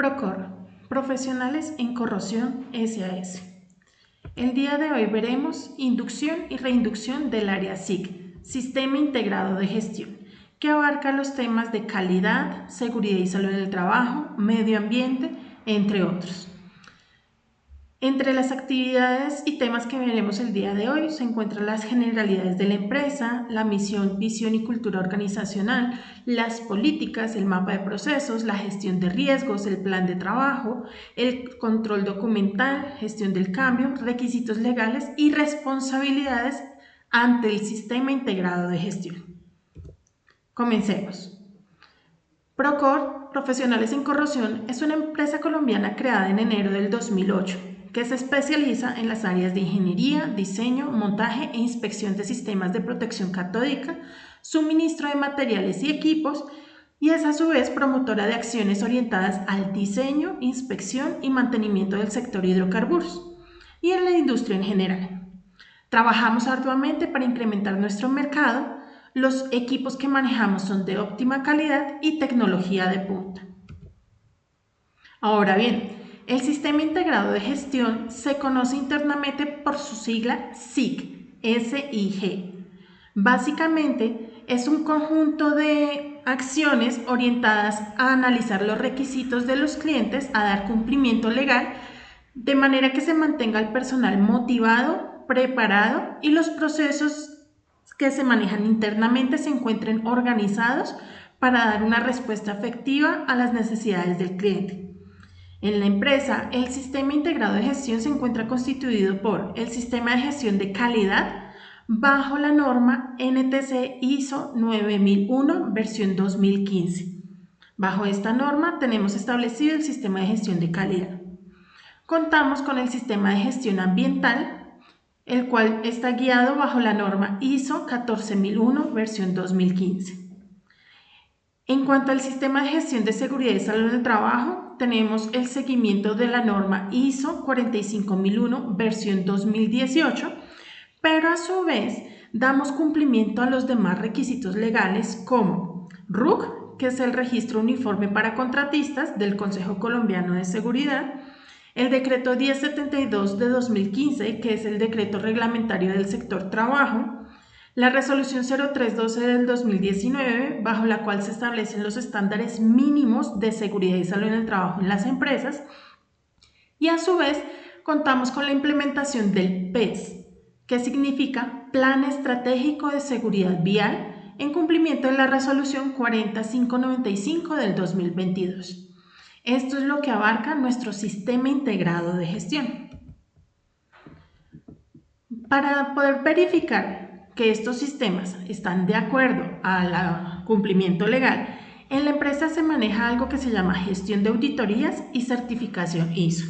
Procor, Profesionales en Corrosión SAS. El día de hoy veremos inducción y reinducción del área SIG, Sistema Integrado de Gestión, que abarca los temas de calidad, seguridad y salud del trabajo, medio ambiente, entre otros. Entre las actividades y temas que veremos el día de hoy se encuentran las generalidades de la empresa, la misión, visión y cultura organizacional, las políticas, el mapa de procesos, la gestión de riesgos, el plan de trabajo, el control documental, gestión del cambio, requisitos legales y responsabilidades ante el sistema integrado de gestión. Comencemos. Procor, Profesionales en Corrosión, es una empresa colombiana creada en enero del 2008 que se especializa en las áreas de ingeniería, diseño, montaje e inspección de sistemas de protección catódica, suministro de materiales y equipos, y es a su vez promotora de acciones orientadas al diseño, inspección y mantenimiento del sector hidrocarburos y en la industria en general. Trabajamos arduamente para incrementar nuestro mercado. Los equipos que manejamos son de óptima calidad y tecnología de punta. Ahora bien, el Sistema Integrado de Gestión se conoce internamente por su sigla SIG, S-I-G. Básicamente, es un conjunto de acciones orientadas a analizar los requisitos de los clientes, a dar cumplimiento legal, de manera que se mantenga el personal motivado, preparado y los procesos que se manejan internamente se encuentren organizados para dar una respuesta efectiva a las necesidades del cliente. En la empresa, el sistema integrado de gestión se encuentra constituido por el sistema de gestión de calidad bajo la norma NTC ISO 9001 versión 2015. Bajo esta norma tenemos establecido el sistema de gestión de calidad. Contamos con el sistema de gestión ambiental, el cual está guiado bajo la norma ISO 14001 versión 2015. En cuanto al sistema de gestión de seguridad y salud del trabajo, tenemos el seguimiento de la norma ISO 45001 versión 2018, pero a su vez damos cumplimiento a los demás requisitos legales como RUC, que es el Registro Uniforme para Contratistas del Consejo Colombiano de Seguridad, el Decreto 1072 de 2015, que es el Decreto Reglamentario del Sector Trabajo, la Resolución 0312 del 2019, bajo la cual se establecen los estándares mínimos de seguridad y salud en el trabajo en las empresas, y a su vez contamos con la implementación del PES, que significa Plan Estratégico de Seguridad Vial, en cumplimiento de la Resolución 40595 del 2022. Esto es lo que abarca nuestro sistema integrado de gestión. Para poder verificar que estos sistemas están de acuerdo al cumplimiento legal, en la empresa se maneja algo que se llama gestión de auditorías y certificación ISO.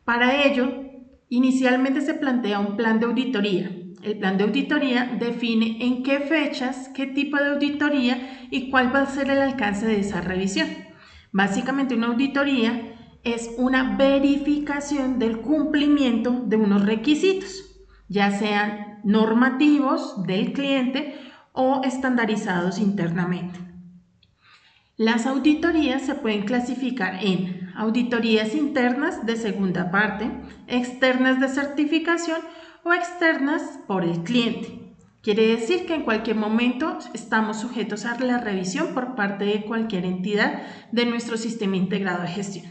Para ello, inicialmente se plantea un plan de auditoría. El plan de auditoría define en qué fechas, qué tipo de auditoría y cuál va a ser el alcance de esa revisión. Básicamente, una auditoría es una verificación del cumplimiento de unos requisitos, ya sean normativos del cliente o estandarizados internamente. Las auditorías se pueden clasificar en auditorías internas de segunda parte, externas de certificación o externas por el cliente. Quiere decir que en cualquier momento estamos sujetos a la revisión por parte de cualquier entidad de nuestro sistema integrado de gestión.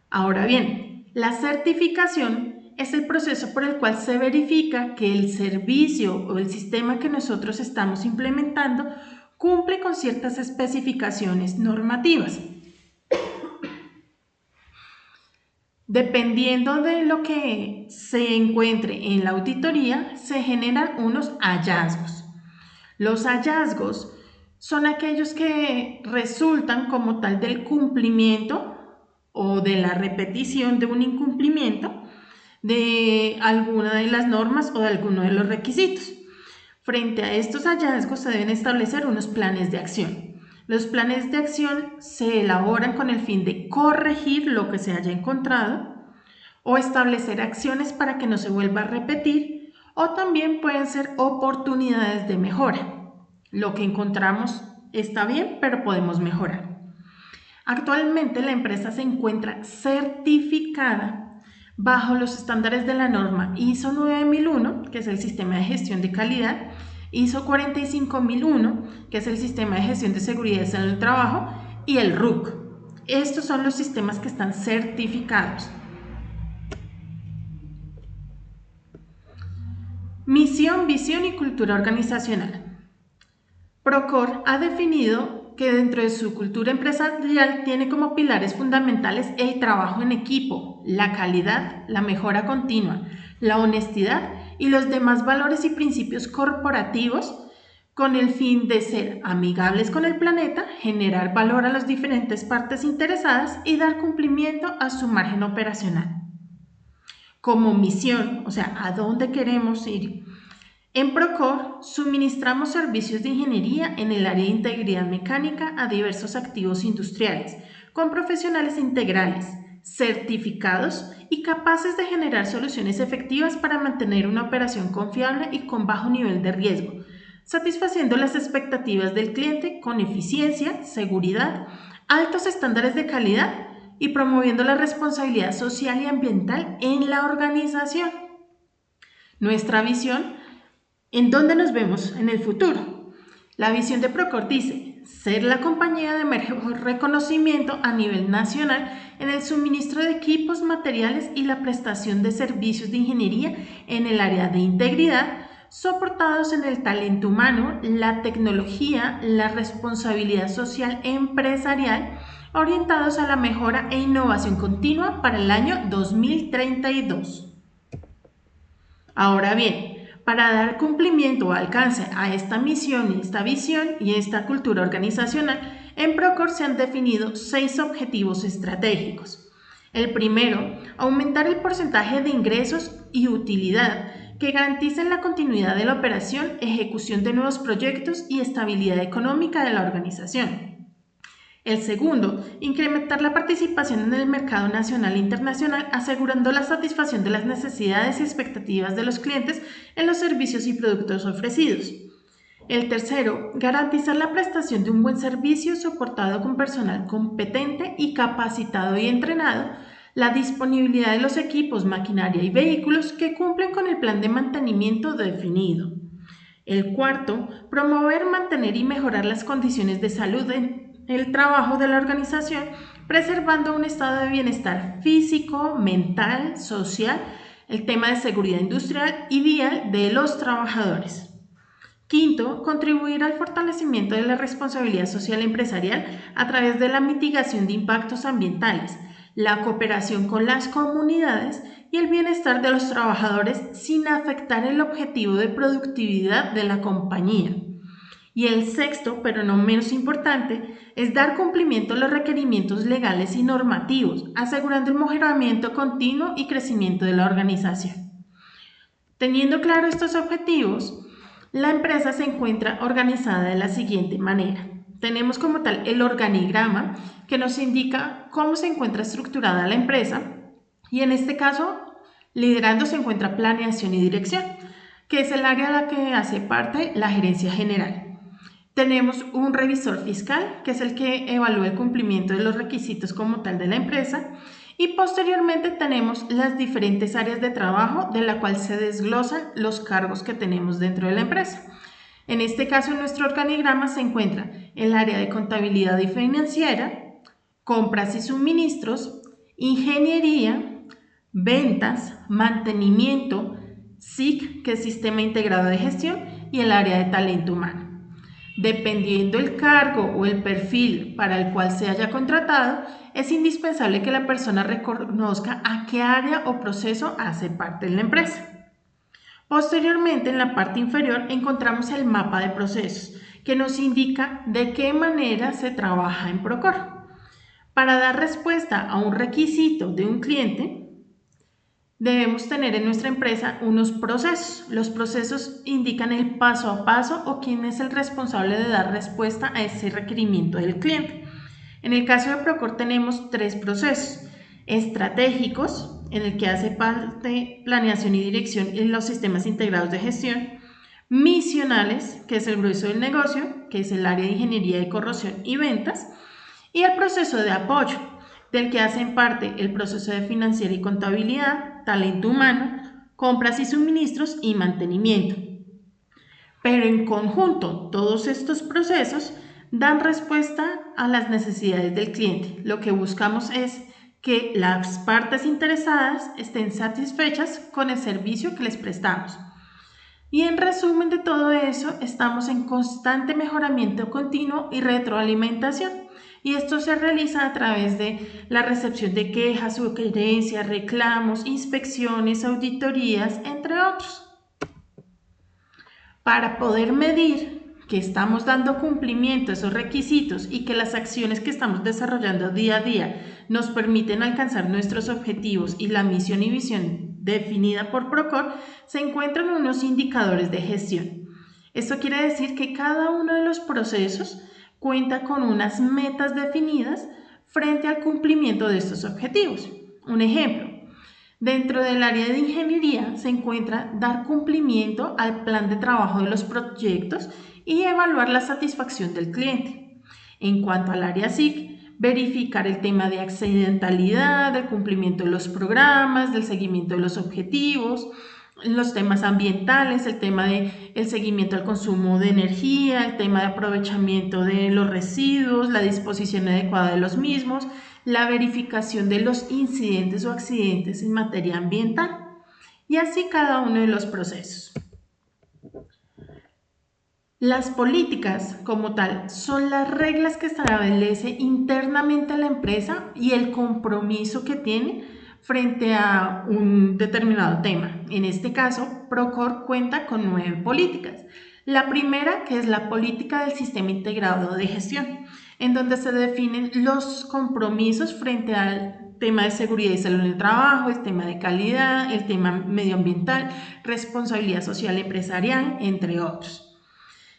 Ahora bien, la certificación es el proceso por el cual se verifica que el servicio o el sistema que nosotros estamos implementando cumple con ciertas especificaciones normativas. Dependiendo de lo que se encuentre en la auditoría, se generan unos hallazgos. Los hallazgos son aquellos que resultan como tal del cumplimiento o de la repetición de un incumplimiento de alguna de las normas o de alguno de los requisitos. Frente a estos hallazgos se deben establecer unos planes de acción. Los planes de acción se elaboran con el fin de corregir lo que se haya encontrado o establecer acciones para que no se vuelva a repetir, o también pueden ser oportunidades de mejora. Lo que encontramos está bien, pero podemos mejorar. Actualmente la empresa se encuentra certificada bajo los estándares de la norma ISO 9001, que es el sistema de gestión de calidad, ISO 45001, que es el sistema de gestión de seguridad en el trabajo, y el RUC. Estos son los sistemas que están certificados. Misión, visión y cultura organizacional. Procor ha definido que dentro de su cultura empresarial tiene como pilares fundamentales el trabajo en equipo, la calidad, la mejora continua, la honestidad y los demás valores y principios corporativos con el fin de ser amigables con el planeta, generar valor a las diferentes partes interesadas y dar cumplimiento a su margen operacional. Como misión, o sea, ¿a dónde queremos ir? En Procor suministramos servicios de ingeniería en el área de integridad mecánica a diversos activos industriales, con profesionales integrales, certificados y capaces de generar soluciones efectivas para mantener una operación confiable y con bajo nivel de riesgo, satisfaciendo las expectativas del cliente con eficiencia, seguridad, altos estándares de calidad y promoviendo la responsabilidad social y ambiental en la organización. Nuestra visión, ¿en dónde nos vemos en el futuro? La visión de Procor dice ser la compañía de mejor reconocimiento a nivel nacional en el suministro de equipos, materiales y la prestación de servicios de ingeniería en el área de integridad, soportados en el talento humano, la tecnología, la responsabilidad social empresarial, orientados a la mejora e innovación continua para el año 2032. Ahora bien, para dar cumplimiento o alcance a esta misión y esta visión y esta cultura organizacional, en Procor se han definido 6 objetivos estratégicos. El primero, aumentar el porcentaje de ingresos y utilidad que garanticen la continuidad de la operación, ejecución de nuevos proyectos y estabilidad económica de la organización. El segundo, incrementar la participación en el mercado nacional e internacional, asegurando la satisfacción de las necesidades y expectativas de los clientes en los servicios y productos ofrecidos. El tercero, garantizar la prestación de un buen servicio soportado con personal competente y capacitado y entrenado, la disponibilidad de los equipos, maquinaria y vehículos que cumplen con el plan de mantenimiento definido. El cuarto, promover, mantener y mejorar las condiciones de salud en el trabajo de la organización, preservando un estado de bienestar físico, mental, social, el tema de seguridad industrial y vial de los trabajadores. Quinto, contribuir al fortalecimiento de la responsabilidad social empresarial a través de la mitigación de impactos ambientales, la cooperación con las comunidades y el bienestar de los trabajadores sin afectar el objetivo de productividad de la compañía. Y el sexto, pero no menos importante, es dar cumplimiento a los requerimientos legales y normativos, asegurando el mejoramiento continuo y crecimiento de la organización. Teniendo claro estos objetivos, la empresa se encuentra organizada de la siguiente manera. Tenemos como tal el organigrama que nos indica cómo se encuentra estructurada la empresa y en este caso liderando se encuentra planeación y dirección, que es el área a la que hace parte la gerencia general. Tenemos un revisor fiscal, que es el que evalúa el cumplimiento de los requisitos como tal de la empresa. Y posteriormente tenemos las diferentes áreas de trabajo de la cual se desglosan los cargos que tenemos dentro de la empresa. En este caso, en nuestro organigrama se encuentra el área de contabilidad y financiera, compras y suministros, ingeniería, ventas, mantenimiento, SIC, que es Sistema Integrado de Gestión, y el área de talento humano. Dependiendo el cargo o el perfil para el cual se haya contratado, es indispensable que la persona reconozca a qué área o proceso hace parte de la empresa. Posteriormente, en la parte inferior encontramos el mapa de procesos, que nos indica de qué manera se trabaja en Procor. Para dar respuesta a un requisito de un cliente, debemos tener en nuestra empresa unos procesos. Los procesos indican el paso a paso o quién es el responsable de dar respuesta a ese requerimiento del cliente. En el caso de Procor tenemos 3 procesos: estratégicos, en el que hace parte planeación y dirección en los sistemas integrados de gestión; misionales, que es el grueso del negocio, que es el área de ingeniería de corrosión y ventas; y el proceso de apoyo, del que hacen parte el proceso de financiera y contabilidad, talento humano, compras y suministros y mantenimiento. Pero en conjunto, todos estos procesos dan respuesta a las necesidades del cliente. Lo que buscamos es que las partes interesadas estén satisfechas con el servicio que les prestamos. Y en resumen de todo eso, estamos en constante mejoramiento continuo y retroalimentación. Y esto se realiza a través de la recepción de quejas, sugerencias, reclamos, inspecciones, auditorías, entre otros. Para poder medir que estamos dando cumplimiento a esos requisitos y que las acciones que estamos desarrollando día a día nos permiten alcanzar nuestros objetivos y la misión y visión definida por Procore, se encuentran unos indicadores de gestión. Esto quiere decir que cada uno de los procesos cuenta con unas metas definidas frente al cumplimiento de estos objetivos. Un ejemplo: dentro del área de ingeniería se encuentra dar cumplimiento al plan de trabajo de los proyectos y evaluar la satisfacción del cliente. En cuanto al área SIC, verificar el tema de accidentalidad, del cumplimiento de los programas, del seguimiento de los objetivos, los temas ambientales, el tema del seguimiento al consumo de energía, el tema de aprovechamiento de los residuos, la disposición adecuada de los mismos, la verificación de los incidentes o accidentes en materia ambiental, y así cada uno de los procesos. Las políticas, como tal, son las reglas que establece internamente la empresa y el compromiso que tiene frente a un determinado tema. En este caso, Procore cuenta con 9 políticas. La primera, que es la política del sistema integrado de gestión, en donde se definen los compromisos frente al tema de seguridad y salud en el trabajo, el tema de calidad, el tema medioambiental, responsabilidad social empresarial, entre otros.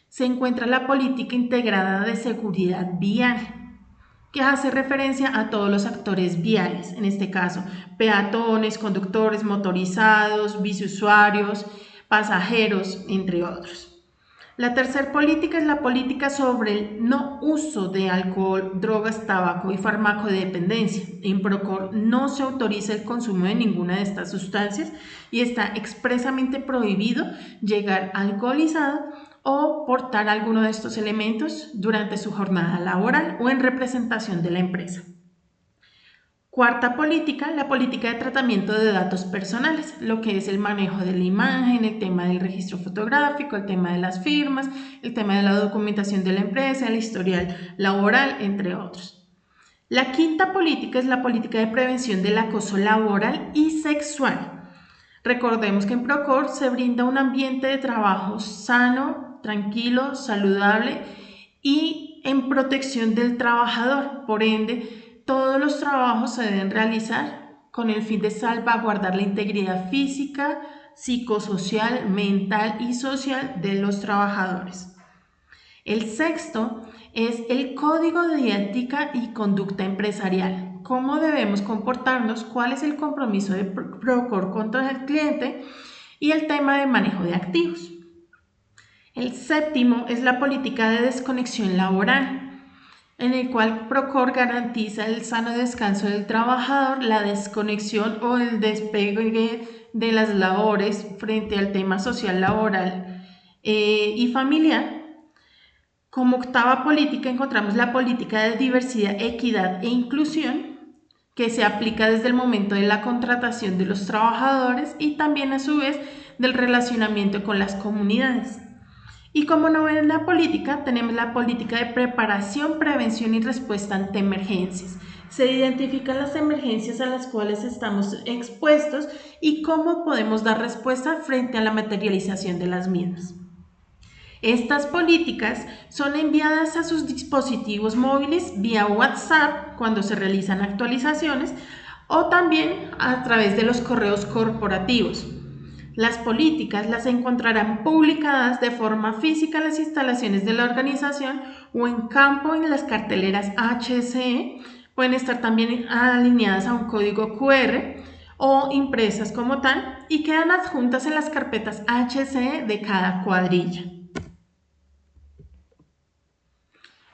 Se encuentra la política integrada de seguridad vial, que hace referencia a todos los actores viales, en este caso peatones, conductores, motorizados, biciusuarios, pasajeros, entre otros. La tercera política es la política sobre el no uso de alcohol, drogas, tabaco y farmacodependencia. En Procore no se autoriza el consumo de ninguna de estas sustancias y está expresamente prohibido llegar alcoholizado o portar alguno de estos elementos durante su jornada laboral o en representación de la empresa. Cuarta política, la política de tratamiento de datos personales, lo que es el manejo de la imagen, el tema del registro fotográfico, el tema de las firmas, el tema de la documentación de la empresa, el historial laboral, entre otros. La quinta política es la política de prevención del acoso laboral y sexual. Recordemos que en Procore se brinda un ambiente de trabajo sano, tranquilo, saludable y en protección del trabajador. Por ende, todos los trabajos se deben realizar con el fin de salvaguardar la integridad física, psicosocial, mental y social de los trabajadores. El sexto es el código de ética y conducta empresarial. ¿Cómo debemos comportarnos? ¿Cuál es el compromiso de Procore contra el cliente? Y el tema de manejo de activos. El séptimo es la política de desconexión laboral, en el cual Procore garantiza el sano descanso del trabajador, la desconexión o el despegue de las labores frente al tema social, laboral y familiar. Como octava política encontramos la política de diversidad, equidad e inclusión, que se aplica desde el momento de la contratación de los trabajadores y también a su vez del relacionamiento con las comunidades. Y como novena política tenemos la política de preparación, prevención y respuesta ante emergencias. Se identifican las emergencias a las cuales estamos expuestos y cómo podemos dar respuesta frente a la materialización de las mismas. Estas políticas son enviadas a sus dispositivos móviles vía WhatsApp cuando se realizan actualizaciones o también a través de los correos corporativos. Las políticas las encontrarán publicadas de forma física en las instalaciones de la organización o en campo en las carteleras HCE. Pueden estar también alineadas a un código QR o impresas como tal y quedan adjuntas en las carpetas HCE de cada cuadrilla.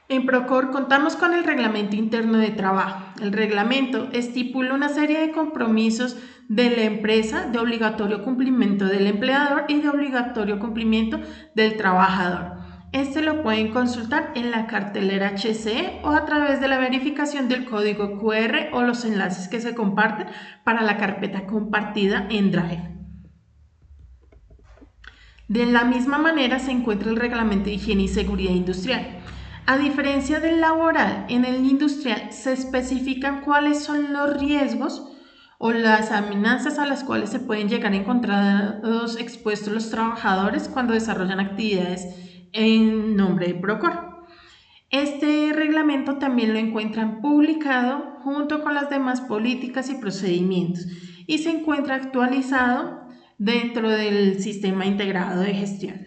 En Procor contamos con el Reglamento Interno de Trabajo. El reglamento estipula una serie de compromisos de la empresa de obligatorio cumplimiento del empleador y de obligatorio cumplimiento del trabajador. Este lo pueden consultar en la cartelera HCE o a través de la verificación del código QR o los enlaces que se comparten para la carpeta compartida en Drive. De la misma manera se encuentra el Reglamento de Higiene y Seguridad Industrial. A diferencia del laboral, en el industrial se especifican cuáles son los riesgos o las amenazas a las cuales se pueden llegar a encontrar expuestos los trabajadores cuando desarrollan actividades en nombre de Procor. Este reglamento también lo encuentran publicado junto con las demás políticas y procedimientos y se encuentra actualizado dentro del Sistema Integrado de Gestión.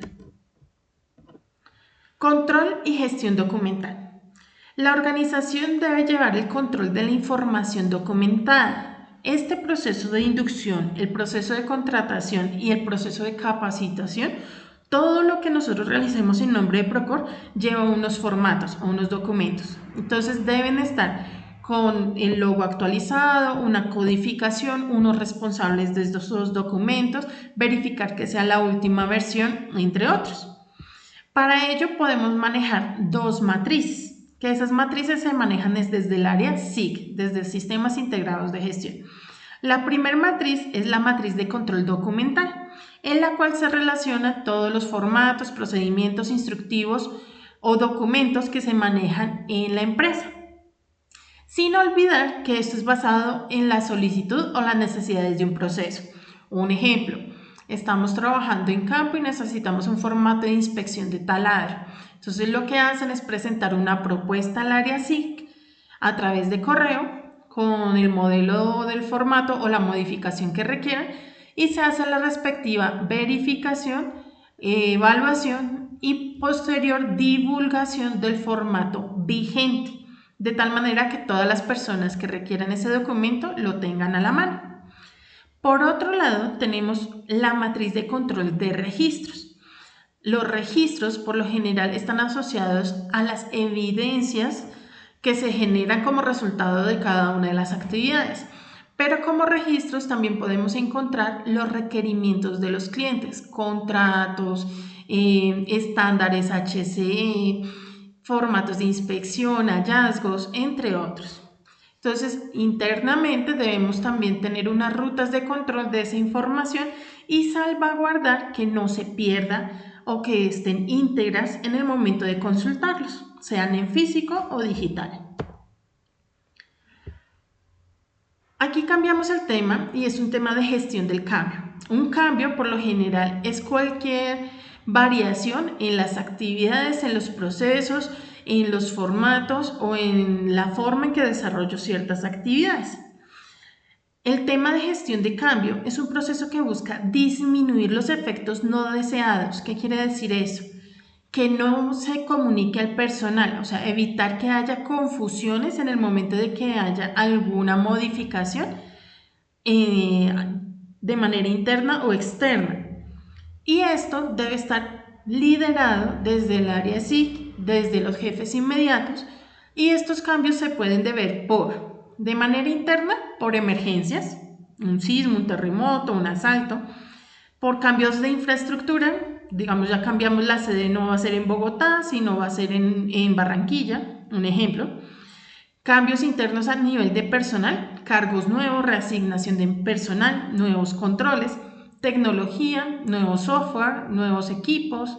Control y gestión documental. La organización debe llevar el control de la información documentada. Este proceso de inducción, el proceso de contratación y el proceso de capacitación, todo lo que nosotros realicemos en nombre de Procor lleva unos formatos o unos documentos. Entonces deben estar con el logo actualizado, una codificación, unos responsables de estos documentos, verificar que sea la última versión, entre otros. Para ello podemos manejar dos matrices, que esas matrices se manejan desde el área SIG, desde Sistemas Integrados de Gestión. La primera matriz es la matriz de control documental, en la cual se relacionan todos los formatos, procedimientos instructivos o documentos que se manejan en la empresa. Sin olvidar que esto es basado en la solicitud o las necesidades de un proceso. Un ejemplo, estamos trabajando en campo y necesitamos un formato de inspección de taladro. Entonces lo que hacen es presentar una propuesta al área SIC a través de correo con el modelo del formato o la modificación que requieran y se hace la respectiva verificación, evaluación y posterior divulgación del formato vigente, de tal manera que todas las personas que requieran ese documento lo tengan a la mano. Por otro lado, tenemos la matriz de control de registros. Los registros, por lo general, están asociados a las evidencias que se generan como resultado de cada una de las actividades. Pero como registros también podemos encontrar los requerimientos de los clientes, contratos, estándares HCE, formatos de inspección, hallazgos, entre otros. Entonces, internamente debemos también tener unas rutas de control de esa información y salvaguardar que no se pierda o que estén íntegras en el momento de consultarlos, sean en físico o digital. Aquí cambiamos el tema y es un tema de gestión del cambio. Un cambio, por lo general, es cualquier variación en las actividades, en los procesos, en los formatos o en la forma en que desarrollo ciertas actividades. El tema de gestión de cambio es un proceso que busca disminuir los efectos no deseados. ¿Qué quiere decir eso? Que no se comunique al personal, o sea, evitar que haya confusiones en el momento de que haya alguna modificación de manera interna o externa. Y esto debe estar liderado desde el área SIC, desde los jefes inmediatos, y estos cambios se pueden deber de manera interna, por emergencias, un sismo, un terremoto, un asalto, por cambios de infraestructura, digamos ya cambiamos la sede, no va a ser en Bogotá, sino va a ser en Barranquilla, un ejemplo. Cambios internos a nivel de personal, cargos nuevos, reasignación de personal, nuevos controles, tecnología, nuevo software, nuevos equipos,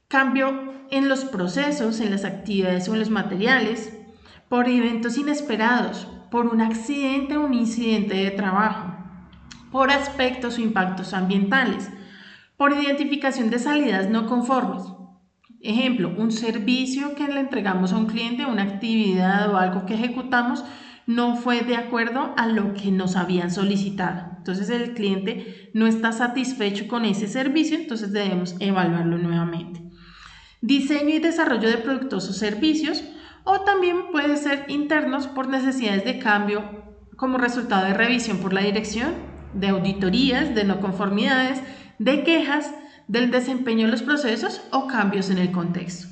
cambio en los procesos, en las actividades o en los materiales, por eventos inesperados, por un accidente o un incidente de trabajo, por aspectos o impactos ambientales, por identificación de salidas no conformes. Ejemplo, un servicio que le entregamos a un cliente, una actividad o algo que ejecutamos, no fue de acuerdo a lo que nos habían solicitado. Entonces el cliente no está satisfecho con ese servicio, entonces debemos evaluarlo nuevamente. Diseño y desarrollo de productos o servicios, o también puede ser internos por necesidades de cambio como resultado de revisión por la dirección, de auditorías, de no conformidades, de quejas, del desempeño de los procesos o cambios en el contexto.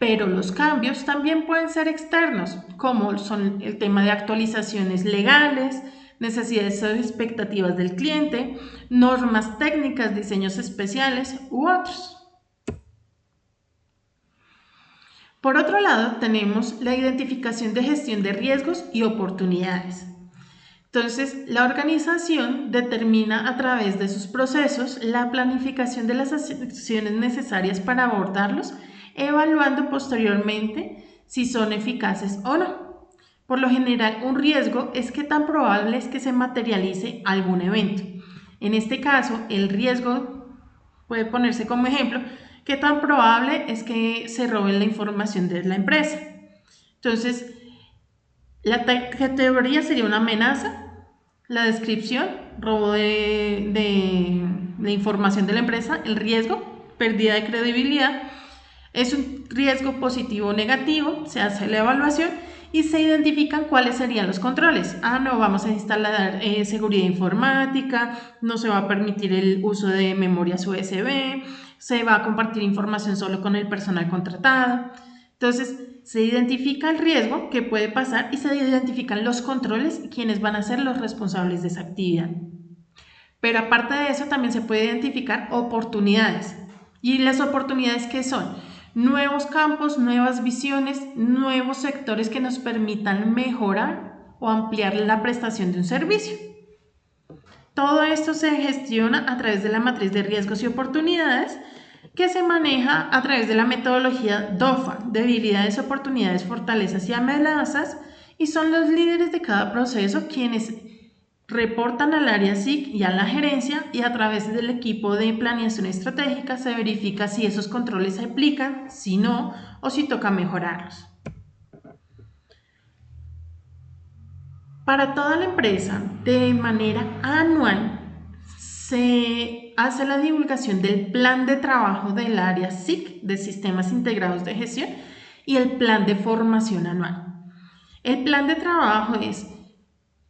Pero los cambios también pueden ser externos, como son el tema de actualizaciones legales, necesidades o expectativas del cliente, normas técnicas, diseños especiales u otros. Por otro lado, tenemos la identificación de gestión de riesgos y oportunidades. Entonces, la organización determina a través de sus procesos la planificación de las acciones necesarias para abordarlos, evaluando posteriormente si son eficaces o no. Por lo general, un riesgo es qué tan probable es que se materialice algún evento. En este caso, el riesgo puede ponerse como ejemplo, qué tan probable es que se roben la información de la empresa. Entonces, la categoría sería una amenaza, la descripción, robo de información de la empresa, el riesgo, pérdida de credibilidad, es un riesgo positivo o negativo, se hace la evaluación y se identifican cuáles serían los controles. No vamos a instalar seguridad informática, no se va a permitir el uso de memorias USB, se va a compartir información solo con el personal contratado. Entonces, se identifica el riesgo que puede pasar y se identifican los controles y quiénes van a ser los responsables de esa actividad. Pero aparte de eso, también se puede identificar oportunidades. ¿Y las oportunidades qué son? Nuevos campos, nuevas visiones, nuevos sectores que nos permitan mejorar o ampliar la prestación de un servicio. Todo esto se gestiona a través de la matriz de riesgos y oportunidades que se maneja a través de la metodología DOFA, debilidades, oportunidades, fortalezas y amenazas, y son los líderes de cada proceso quienes reportan al área SIC y a la gerencia, y a través del equipo de planeación estratégica se verifica si esos controles se aplican, si no, o si toca mejorarlos. Para toda la empresa, de manera anual, se hace la divulgación del plan de trabajo del área SIC, de Sistemas Integrados de Gestión, y el plan de formación anual. El plan de trabajo es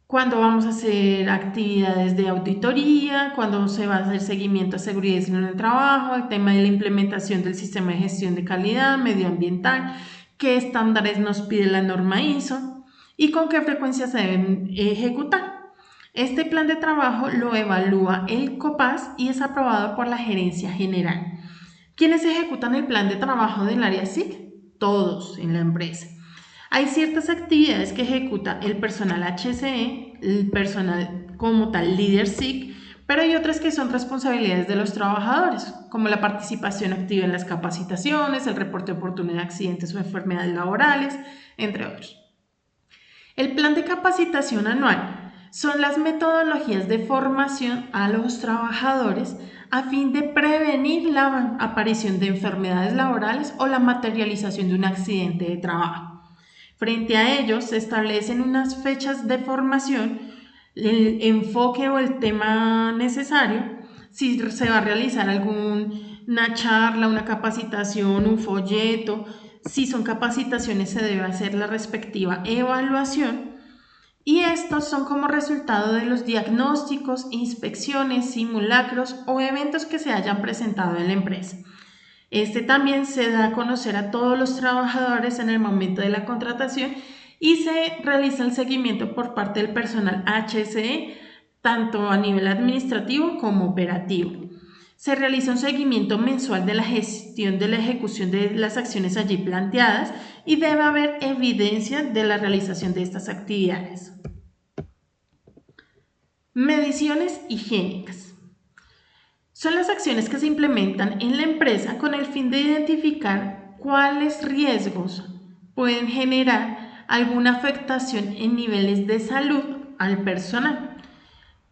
cuando vamos a hacer actividades de auditoría, cuando se va a hacer seguimiento a seguridad y salud en el trabajo, el tema de la implementación del sistema de gestión de calidad medioambiental, qué estándares nos pide la norma ISO y con qué frecuencia se deben ejecutar. Este plan de trabajo lo evalúa el COPAS y es aprobado por la Gerencia General. ¿Quiénes ejecutan el plan de trabajo del área SIC? Todos en la empresa. Hay ciertas actividades que ejecuta el personal HSE, el personal como tal líder SIC, pero hay otras que son responsabilidades de los trabajadores, como la participación activa en las capacitaciones, el reporte oportuno de accidentes o enfermedades laborales, entre otros. El plan de capacitación anual son las metodologías de formación a los trabajadores a fin de prevenir la aparición de enfermedades laborales o la materialización de un accidente de trabajo. Frente a ellos se establecen unas fechas de formación, el enfoque o el tema necesario, si se va a realizar alguna charla, una capacitación, un folleto, si son capacitaciones se debe hacer la respectiva evaluación. Y estos son como resultado de los diagnósticos, inspecciones, simulacros o eventos que se hayan presentado en la empresa. Este también se da a conocer a todos los trabajadores en el momento de la contratación y se realiza el seguimiento por parte del personal HSE, tanto a nivel administrativo como operativo. Se realiza un seguimiento mensual de la gestión de la ejecución de las acciones allí planteadas y debe haber evidencia de la realización de estas actividades. Mediciones higiénicas. Son las acciones que se implementan en la empresa con el fin de identificar cuáles riesgos pueden generar alguna afectación en niveles de salud al personal.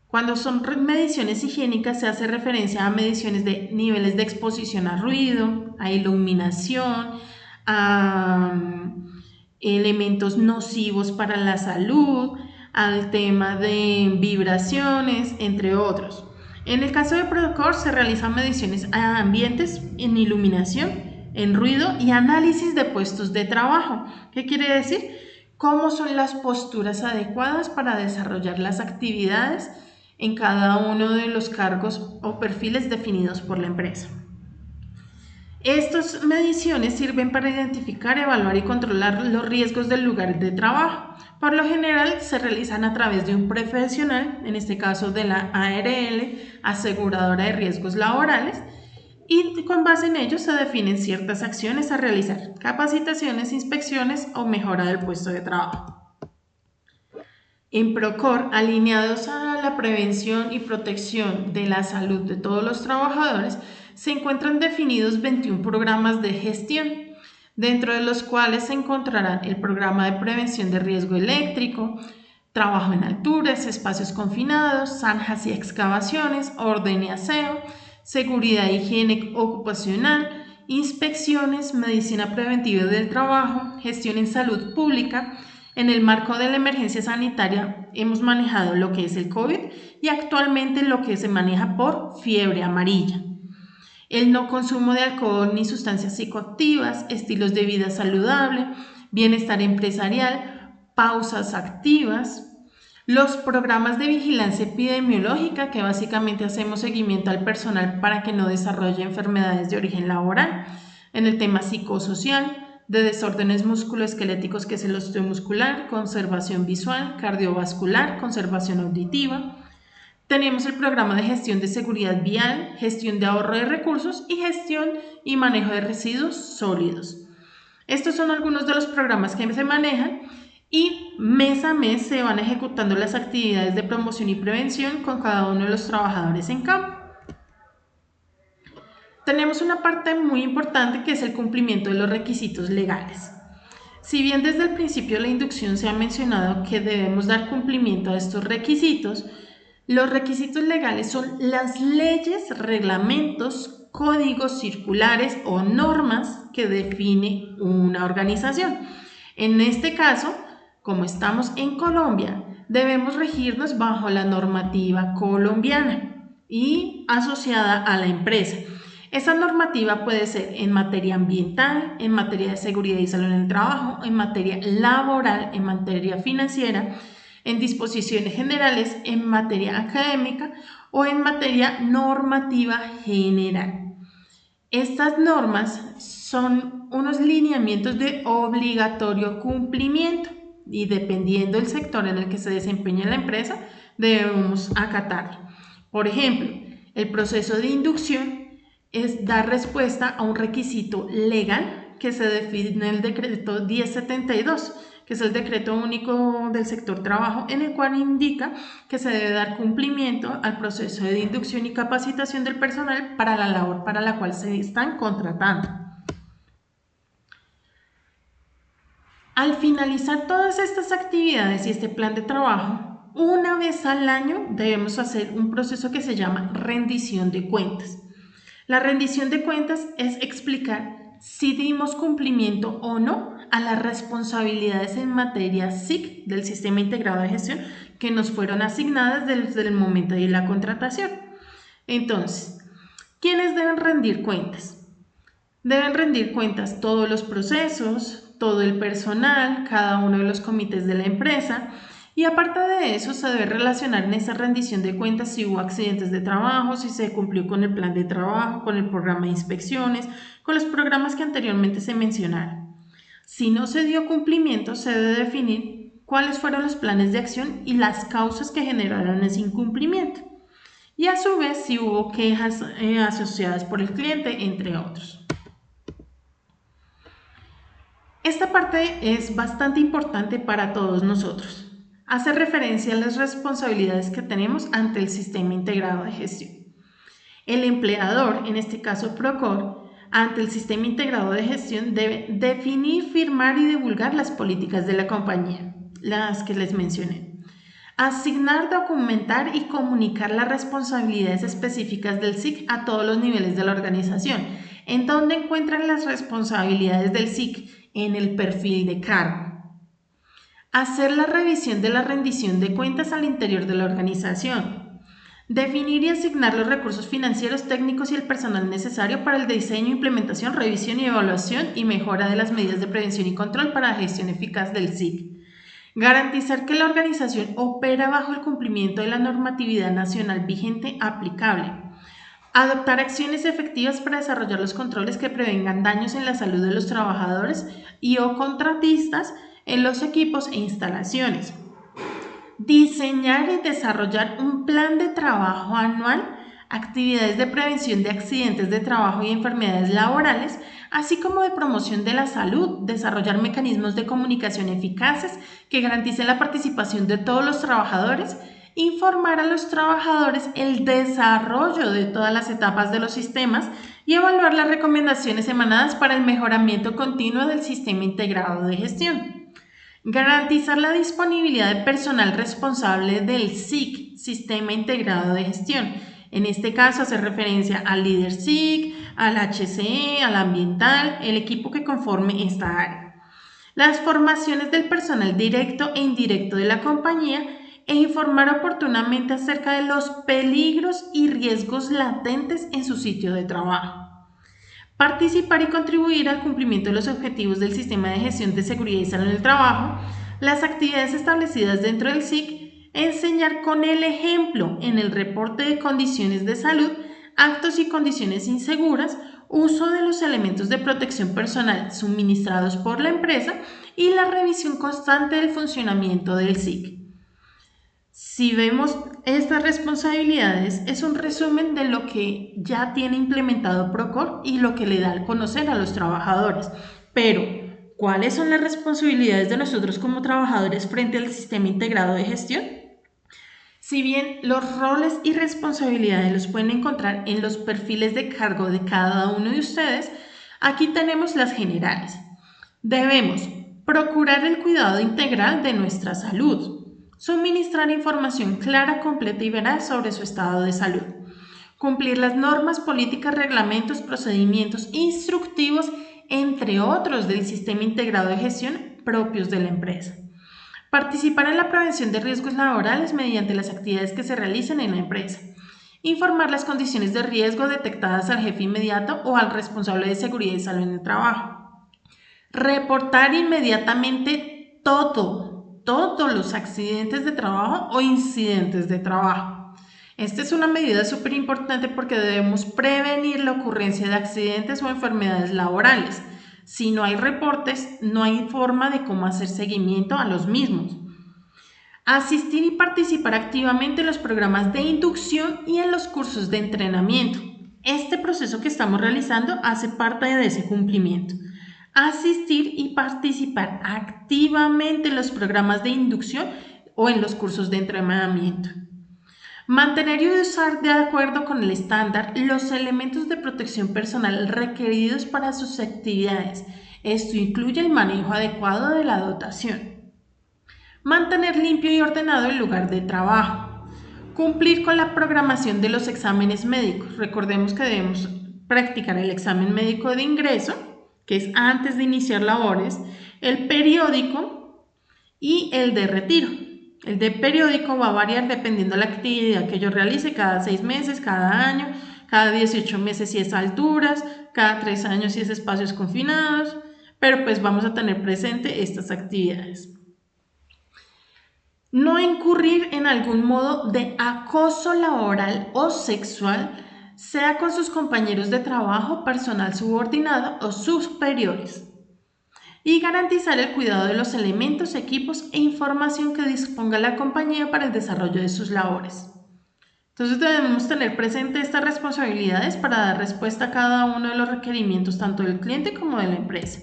Cuando son mediciones higiénicas se hace referencia a mediciones de niveles de exposición a ruido, a iluminación, a elementos nocivos para la salud, al tema de vibraciones, entre otros. En el caso de Procore se realizan mediciones a ambientes en iluminación, en ruido y análisis de puestos de trabajo. ¿Qué quiere decir? Cómo son las posturas adecuadas para desarrollar las actividades en cada uno de los cargos o perfiles definidos por la empresa. Estas mediciones sirven para identificar, evaluar y controlar los riesgos del lugar de trabajo. Por lo general se realizan a través de un profesional, en este caso de la ARL, aseguradora de riesgos laborales, y con base en ello se definen ciertas acciones a realizar, capacitaciones, inspecciones o mejora del puesto de trabajo. En Procor, alineados a la prevención y protección de la salud de todos los trabajadores, se encuentran definidos 21 programas de gestión, dentro de los cuales se encontrarán el programa de prevención de riesgo eléctrico, trabajo en alturas, espacios confinados, zanjas y excavaciones, orden y aseo, seguridad e higiene ocupacional, inspecciones, medicina preventiva del trabajo, gestión en salud pública. En el marco de la emergencia sanitaria hemos manejado lo que es el COVID y actualmente lo que se maneja por fiebre amarilla. El no consumo de alcohol ni sustancias psicoactivas, estilos de vida saludable, bienestar empresarial, pausas activas, los programas de vigilancia epidemiológica, que básicamente hacemos seguimiento al personal para que no desarrolle enfermedades de origen laboral, en el tema psicosocial, de desórdenes musculoesqueléticos, que es el osteomuscular, conservación visual, cardiovascular, conservación auditiva. Tenemos el programa de gestión de seguridad vial, gestión de ahorro de recursos y gestión y manejo de residuos sólidos. Estos son algunos de los programas que se manejan y mes a mes se van ejecutando las actividades de promoción y prevención con cada uno de los trabajadores en campo. Tenemos una parte muy importante que es el cumplimiento de los requisitos legales. Si bien desde el principio de la inducción se ha mencionado que debemos dar cumplimiento a estos requisitos, los requisitos legales son las leyes, reglamentos, códigos circulares o normas que define una organización. En este caso, como estamos en Colombia, debemos regirnos bajo la normativa colombiana y asociada a la empresa. Esa normativa puede ser en materia ambiental, en materia de seguridad y salud en el trabajo, en materia laboral, en materia financiera, en disposiciones generales, en materia académica o en materia normativa general. Estas normas son unos lineamientos de obligatorio cumplimiento y dependiendo del sector en el que se desempeña la empresa, debemos acatarlo. Por ejemplo, el proceso de inducción es dar respuesta a un requisito legal que se define en el decreto 1072, que es el decreto único del sector trabajo, en el cual indica que se debe dar cumplimiento al proceso de inducción y capacitación del personal para la labor para la cual se están contratando. Al finalizar todas estas actividades y este plan de trabajo, una vez al año debemos hacer un proceso que se llama rendición de cuentas. La rendición de cuentas es explicar si dimos cumplimiento o no a las responsabilidades en materia SIC del Sistema Integrado de Gestión que nos fueron asignadas desde el momento de la contratación. Entonces, ¿quiénes deben rendir cuentas? Deben rendir cuentas todos los procesos, todo el personal, cada uno de los comités de la empresa. Y aparte de eso, se debe relacionar en esa rendición de cuentas si hubo accidentes de trabajo, si se cumplió con el plan de trabajo, con el programa de inspecciones, con los programas que anteriormente se mencionaron. Si no se dio cumplimiento, se debe definir cuáles fueron los planes de acción y las causas que generaron ese incumplimiento. Y a su vez, si hubo quejas asociadas por el cliente, entre otros. Esta parte es bastante importante para todos nosotros. Hace referencia a las responsabilidades que tenemos ante el Sistema Integrado de Gestión. El empleador, en este caso Procor, ante el Sistema Integrado de Gestión debe definir, firmar y divulgar las políticas de la compañía, las que les mencioné. Asignar, documentar y comunicar las responsabilidades específicas del SIC a todos los niveles de la organización. ¿En dónde encuentran las responsabilidades del SIC? En el perfil de cargo. Hacer la revisión de la rendición de cuentas al interior de la organización. Definir y asignar los recursos financieros, técnicos y el personal necesario para el diseño, implementación, revisión y evaluación y mejora de las medidas de prevención y control para la gestión eficaz del SIC. Garantizar que la organización opera bajo el cumplimiento de la normatividad nacional vigente aplicable. Adoptar acciones efectivas para desarrollar los controles que prevengan daños en la salud de los trabajadores y o contratistas en los equipos e instalaciones. Diseñar y desarrollar un plan de trabajo anual, actividades de prevención de accidentes de trabajo y enfermedades laborales, así como de promoción de la salud, desarrollar mecanismos de comunicación eficaces que garanticen la participación de todos los trabajadores, informar a los trabajadores el desarrollo de todas las etapas de los sistemas y evaluar las recomendaciones emanadas para el mejoramiento continuo del sistema integrado de gestión. Garantizar la disponibilidad de personal responsable del SIG, Sistema Integrado de Gestión. En este caso hace referencia al líder SIG, al HCE, al ambiental, el equipo que conforme esta área. Las formaciones del personal directo e indirecto de la compañía e informar oportunamente acerca de los peligros y riesgos latentes en su sitio de trabajo. Participar y contribuir al cumplimiento de los objetivos del Sistema de Gestión de Seguridad y Salud en el Trabajo, las actividades establecidas dentro del SIC, enseñar con el ejemplo en el reporte de condiciones de salud, actos y condiciones inseguras, uso de los elementos de protección personal suministrados por la empresa y la revisión constante del funcionamiento del SIC. Si vemos estas responsabilidades, es un resumen de lo que ya tiene implementado Procore y lo que le da a conocer a los trabajadores. Pero, ¿cuáles son las responsabilidades de nosotros como trabajadores frente al sistema integrado de gestión? Si bien los roles y responsabilidades los pueden encontrar en los perfiles de cargo de cada uno de ustedes, aquí tenemos las generales. Debemos procurar el cuidado integral de nuestra salud, suministrar información clara, completa y veraz sobre su estado de salud, cumplir las normas, políticas, reglamentos, procedimientos instructivos, entre otros del sistema integrado de gestión propios de la empresa. Participar en la prevención de riesgos laborales mediante las actividades que se realicen en la empresa. Informar las condiciones de riesgo detectadas al jefe inmediato o al responsable de seguridad y salud en el trabajo. Reportar inmediatamente todos los accidentes de trabajo o incidentes de trabajo. Esta es una medida súper importante porque debemos prevenir la ocurrencia de accidentes o enfermedades laborales. Si no hay reportes, no hay forma de cómo hacer seguimiento a los mismos. Asistir y participar activamente en los programas de inducción y en los cursos de entrenamiento. Este proceso que estamos realizando hace parte de ese cumplimiento. Asistir y participar activamente en los programas de inducción o en los cursos de entrenamiento. Mantener y usar de acuerdo con el estándar los elementos de protección personal requeridos para sus actividades. Esto incluye el manejo adecuado de la dotación. Mantener limpio y ordenado el lugar de trabajo. Cumplir con la programación de los exámenes médicos. Recordemos que debemos practicar el examen médico de ingreso, que es antes de iniciar labores, el periódico y el de retiro. El de periódico va a variar dependiendo de la actividad que yo realice, cada 6 meses, cada año, cada 18 meses si es alturas, cada 3 años si es espacios confinados, pero pues vamos a tener presente estas actividades. No incurrir en algún modo de acoso laboral o sexual, sea con sus compañeros de trabajo, personal subordinado o superiores. Y garantizar el cuidado de los elementos, equipos e información que disponga la compañía para el desarrollo de sus labores. Entonces debemos tener presente estas responsabilidades para dar respuesta a cada uno de los requerimientos tanto del cliente como de la empresa.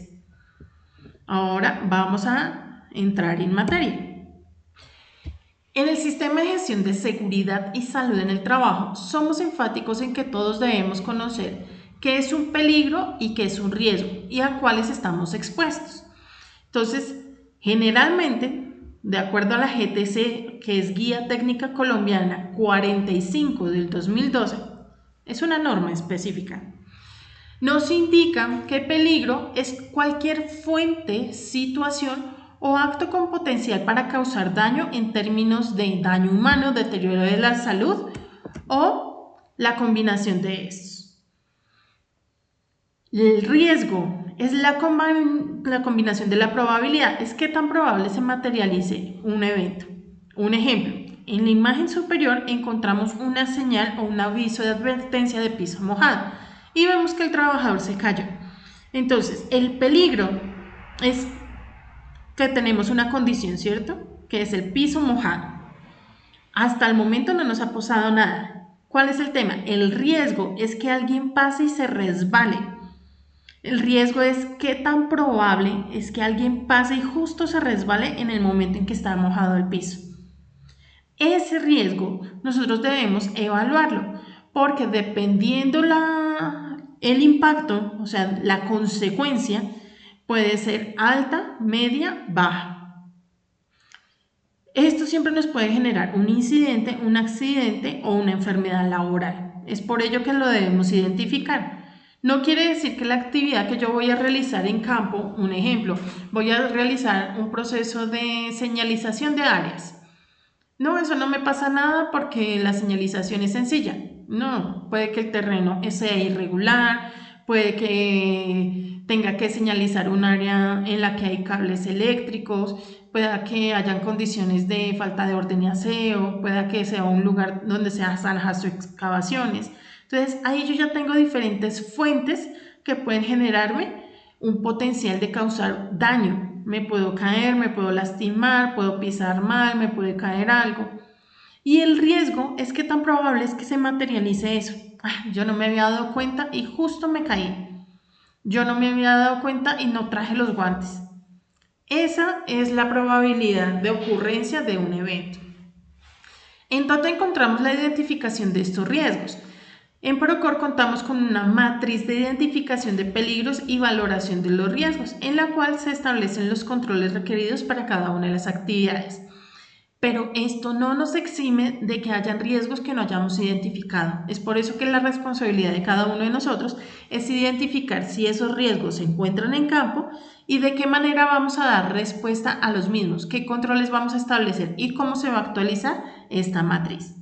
Ahora vamos a entrar en materia. En el sistema de gestión de seguridad y salud en el trabajo, somos enfáticos en que todos debemos conocer qué es un peligro y qué es un riesgo y a cuáles estamos expuestos. Entonces, generalmente, de acuerdo a la GTC, que es Guía Técnica Colombiana 45 del 2012, es una norma específica. Nos indica que peligro es cualquier fuente, situación o acto con potencial para causar daño en términos de daño humano, deterioro de la salud o la combinación de estos. El riesgo es la combinación de la probabilidad, es qué tan probable se materialice un evento. Un ejemplo, En la imagen superior encontramos una señal o un aviso de advertencia de piso mojado y vemos que el trabajador se cayó. Entonces, el peligro es que tenemos una condición, ¿cierto? Que es el piso mojado. Hasta el momento no nos ha pasado nada. ¿Cuál es el tema? El riesgo es que alguien pase y se resbale. El riesgo es qué tan probable es que alguien pase y justo se resbale en el momento en que está mojado el piso. Ese riesgo nosotros debemos evaluarlo porque dependiendo el impacto, o sea, la consecuencia, puede ser alta, media, baja. Esto siempre nos puede generar un incidente, un accidente o una enfermedad laboral. Es por ello que lo debemos identificar. No quiere decir que la actividad que yo voy a realizar en campo, un ejemplo, voy a realizar un proceso de señalización de áreas. No, eso no me pasa nada porque la señalización es sencilla. No, puede que el terreno sea irregular, puede que tenga que señalizar un área en la que hay cables eléctricos, pueda que hayan condiciones de falta de orden y aseo, pueda que sea un lugar donde se hagan excavaciones. Entonces ahí yo ya tengo diferentes fuentes que pueden generarme un potencial de causar daño. Me puedo caer, me puedo lastimar, puedo pisar mal, me puede caer algo. Y el riesgo es que tan probable es que se materialice eso. Yo no me había dado cuenta y justo me caí. Yo no me había dado cuenta y no traje los guantes. Esa es la probabilidad de ocurrencia de un evento. En donde encontramos la identificación de estos riesgos. En Procore contamos con una matriz de identificación de peligros y valoración de los riesgos, en la cual se establecen los controles requeridos para cada una de las actividades. Pero esto no nos exime de que hayan riesgos que no hayamos identificado. Es por eso que la responsabilidad de cada uno de nosotros es identificar si esos riesgos se encuentran en campo y de qué manera vamos a dar respuesta a los mismos, qué controles vamos a establecer y cómo se va a actualizar esta matriz.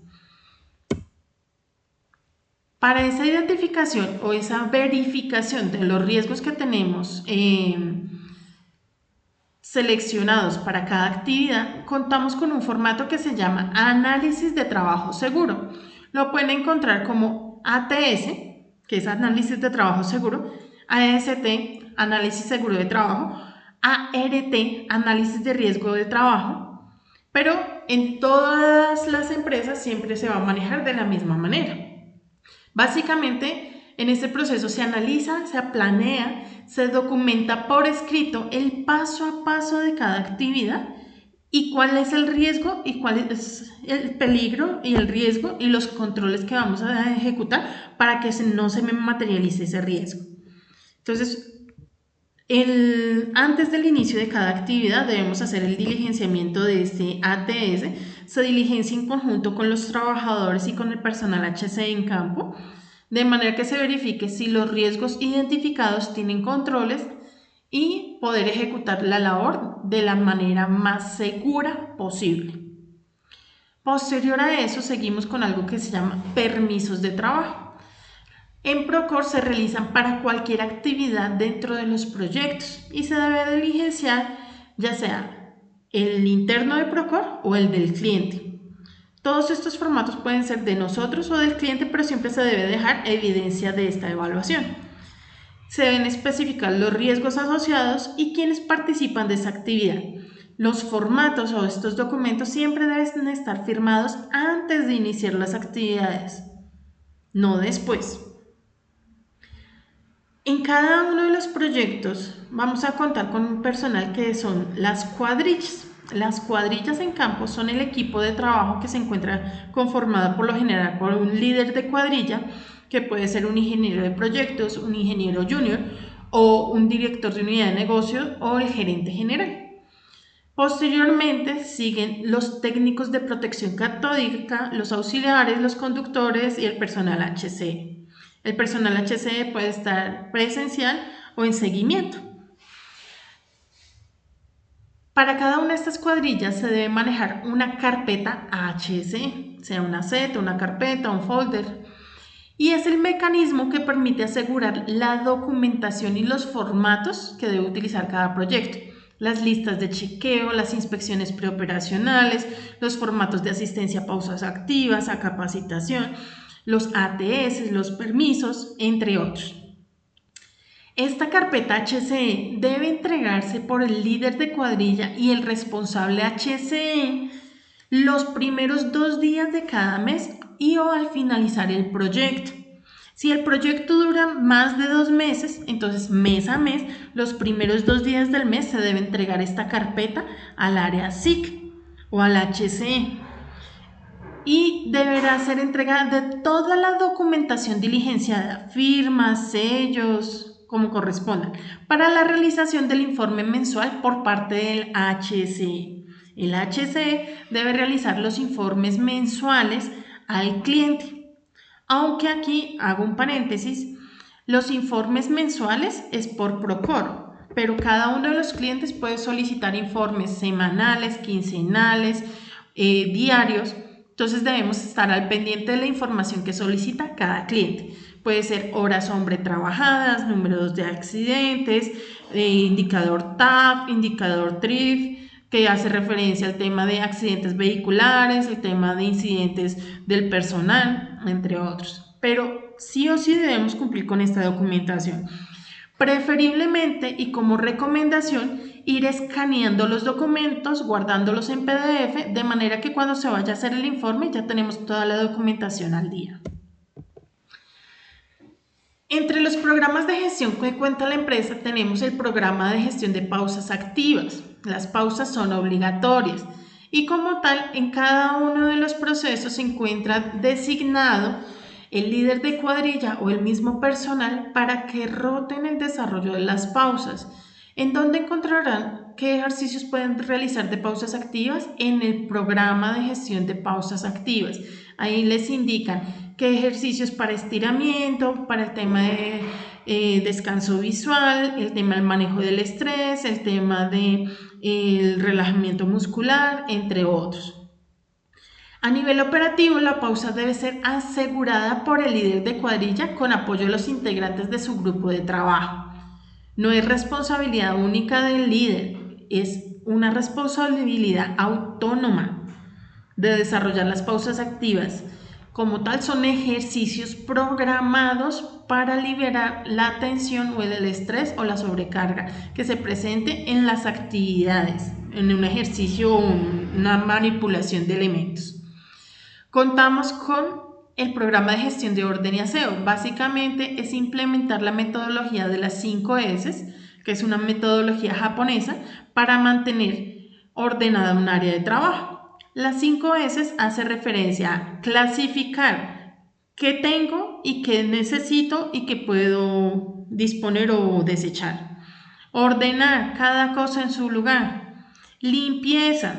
Para esa identificación o esa verificación de los riesgos que tenemos seleccionados para cada actividad, contamos con un formato que se llama Análisis de Trabajo Seguro. Lo pueden encontrar como ATS, que es Análisis de Trabajo Seguro, AST, Análisis Seguro de Trabajo, ART, Análisis de Riesgo de Trabajo, pero en todas las empresas siempre se va a manejar de la misma manera. Básicamente, en este proceso se analiza, se planea, se documenta por escrito el paso a paso de cada actividad y cuál es el riesgo y cuál es el peligro y el riesgo y los controles que vamos a ejecutar para que no se me materialice ese riesgo. Entonces, antes del inicio de cada actividad debemos hacer el diligenciamiento de este ATS. Se diligencia en conjunto con los trabajadores y con el personal HC en campo, de manera que se verifique si los riesgos identificados tienen controles y poder ejecutar la labor de la manera más segura posible. Posterior a eso, seguimos con algo que se llama permisos de trabajo. En Procore se realizan para cualquier actividad dentro de los proyectos y se debe diligenciar ya sea el interno de Procore o el del cliente. Todos estos formatos pueden ser de nosotros o del cliente, pero siempre se debe dejar evidencia de esta evaluación. Se deben especificar los riesgos asociados y quienes participan de esa actividad. Los formatos o estos documentos siempre deben estar firmados antes de iniciar las actividades, no después. En cada uno de los proyectos vamos a contar con un personal que son las cuadrillas. Las cuadrillas en campo son el equipo de trabajo que se encuentra conformado por lo general por un líder de cuadrilla, que puede ser un ingeniero de proyectos, un ingeniero junior o un director de unidad de negocio o el gerente general. Posteriormente siguen los técnicos de protección catódica, los auxiliares, los conductores y el personal HC. El personal HC puede estar presencial o en seguimiento. Para cada una de estas cuadrillas se debe manejar una carpeta HC, sea una set, una carpeta, un folder, y es el mecanismo que permite asegurar la documentación y los formatos que debe utilizar cada proyecto. las listas de chequeo, las inspecciones preoperacionales, los formatos de asistencia a pausas activas, a capacitación, los ATS, los permisos, entre otros. Esta carpeta HCE debe entregarse por el líder de cuadrilla y el responsable HCE los primeros 2 días de cada mes y o al finalizar el proyecto. Si el proyecto dura más de 2 meses, entonces mes a mes, los primeros 2 días del mes se debe entregar esta carpeta al área SIC o al HCE. Y deberá ser entregada de toda la documentación diligenciada, firmas, sellos, como corresponda, para la realización del informe mensual por parte del HCE. El HCE debe realizar los informes mensuales al cliente. Aunque aquí hago un paréntesis, los informes mensuales es por PROCOR, pero cada uno de los clientes puede solicitar informes semanales, quincenales, diarios. Entonces debemos estar al pendiente de la información que solicita cada cliente. Puede ser horas hombre trabajadas, números de accidentes, indicador TAF, indicador TRIF, que hace referencia al tema de accidentes vehiculares, el tema de incidentes del personal, entre otros. Pero sí o sí debemos cumplir con esta documentación. Preferiblemente y como recomendación, ir escaneando los documentos, guardándolos en PDF, de manera que cuando se vaya a hacer el informe ya tenemos toda la documentación al día. Entre los programas de gestión que cuenta la empresa tenemos el programa de gestión de pausas activas. Las pausas son obligatorias y como tal en cada uno de los procesos se encuentra designado el líder de cuadrilla o el mismo personal para que roten el desarrollo de las pausas, en donde encontrarán qué ejercicios pueden realizar de pausas activas en el programa de gestión de pausas activas. Ahí les indican qué ejercicios para estiramiento, para el tema de descanso visual, el tema del manejo del estrés, el tema del relajamiento muscular, entre otros. A nivel operativo, la pausa debe ser asegurada por el líder de cuadrilla con apoyo de los integrantes de su grupo de trabajo. No es responsabilidad única del líder, es una responsabilidad autónoma de desarrollar las pausas activas. Como tal, son ejercicios programados para liberar la tensión o el estrés o la sobrecarga que se presente en las actividades, en un ejercicio o una manipulación de elementos. Contamos con el programa de gestión de orden y aseo. Básicamente es implementar la metodología de las 5 S, que es una metodología japonesa, para mantener ordenada un área de trabajo. Las 5 S hace referencia a clasificar qué tengo y qué necesito y qué puedo disponer o desechar. Ordenar cada cosa en su lugar. Limpieza.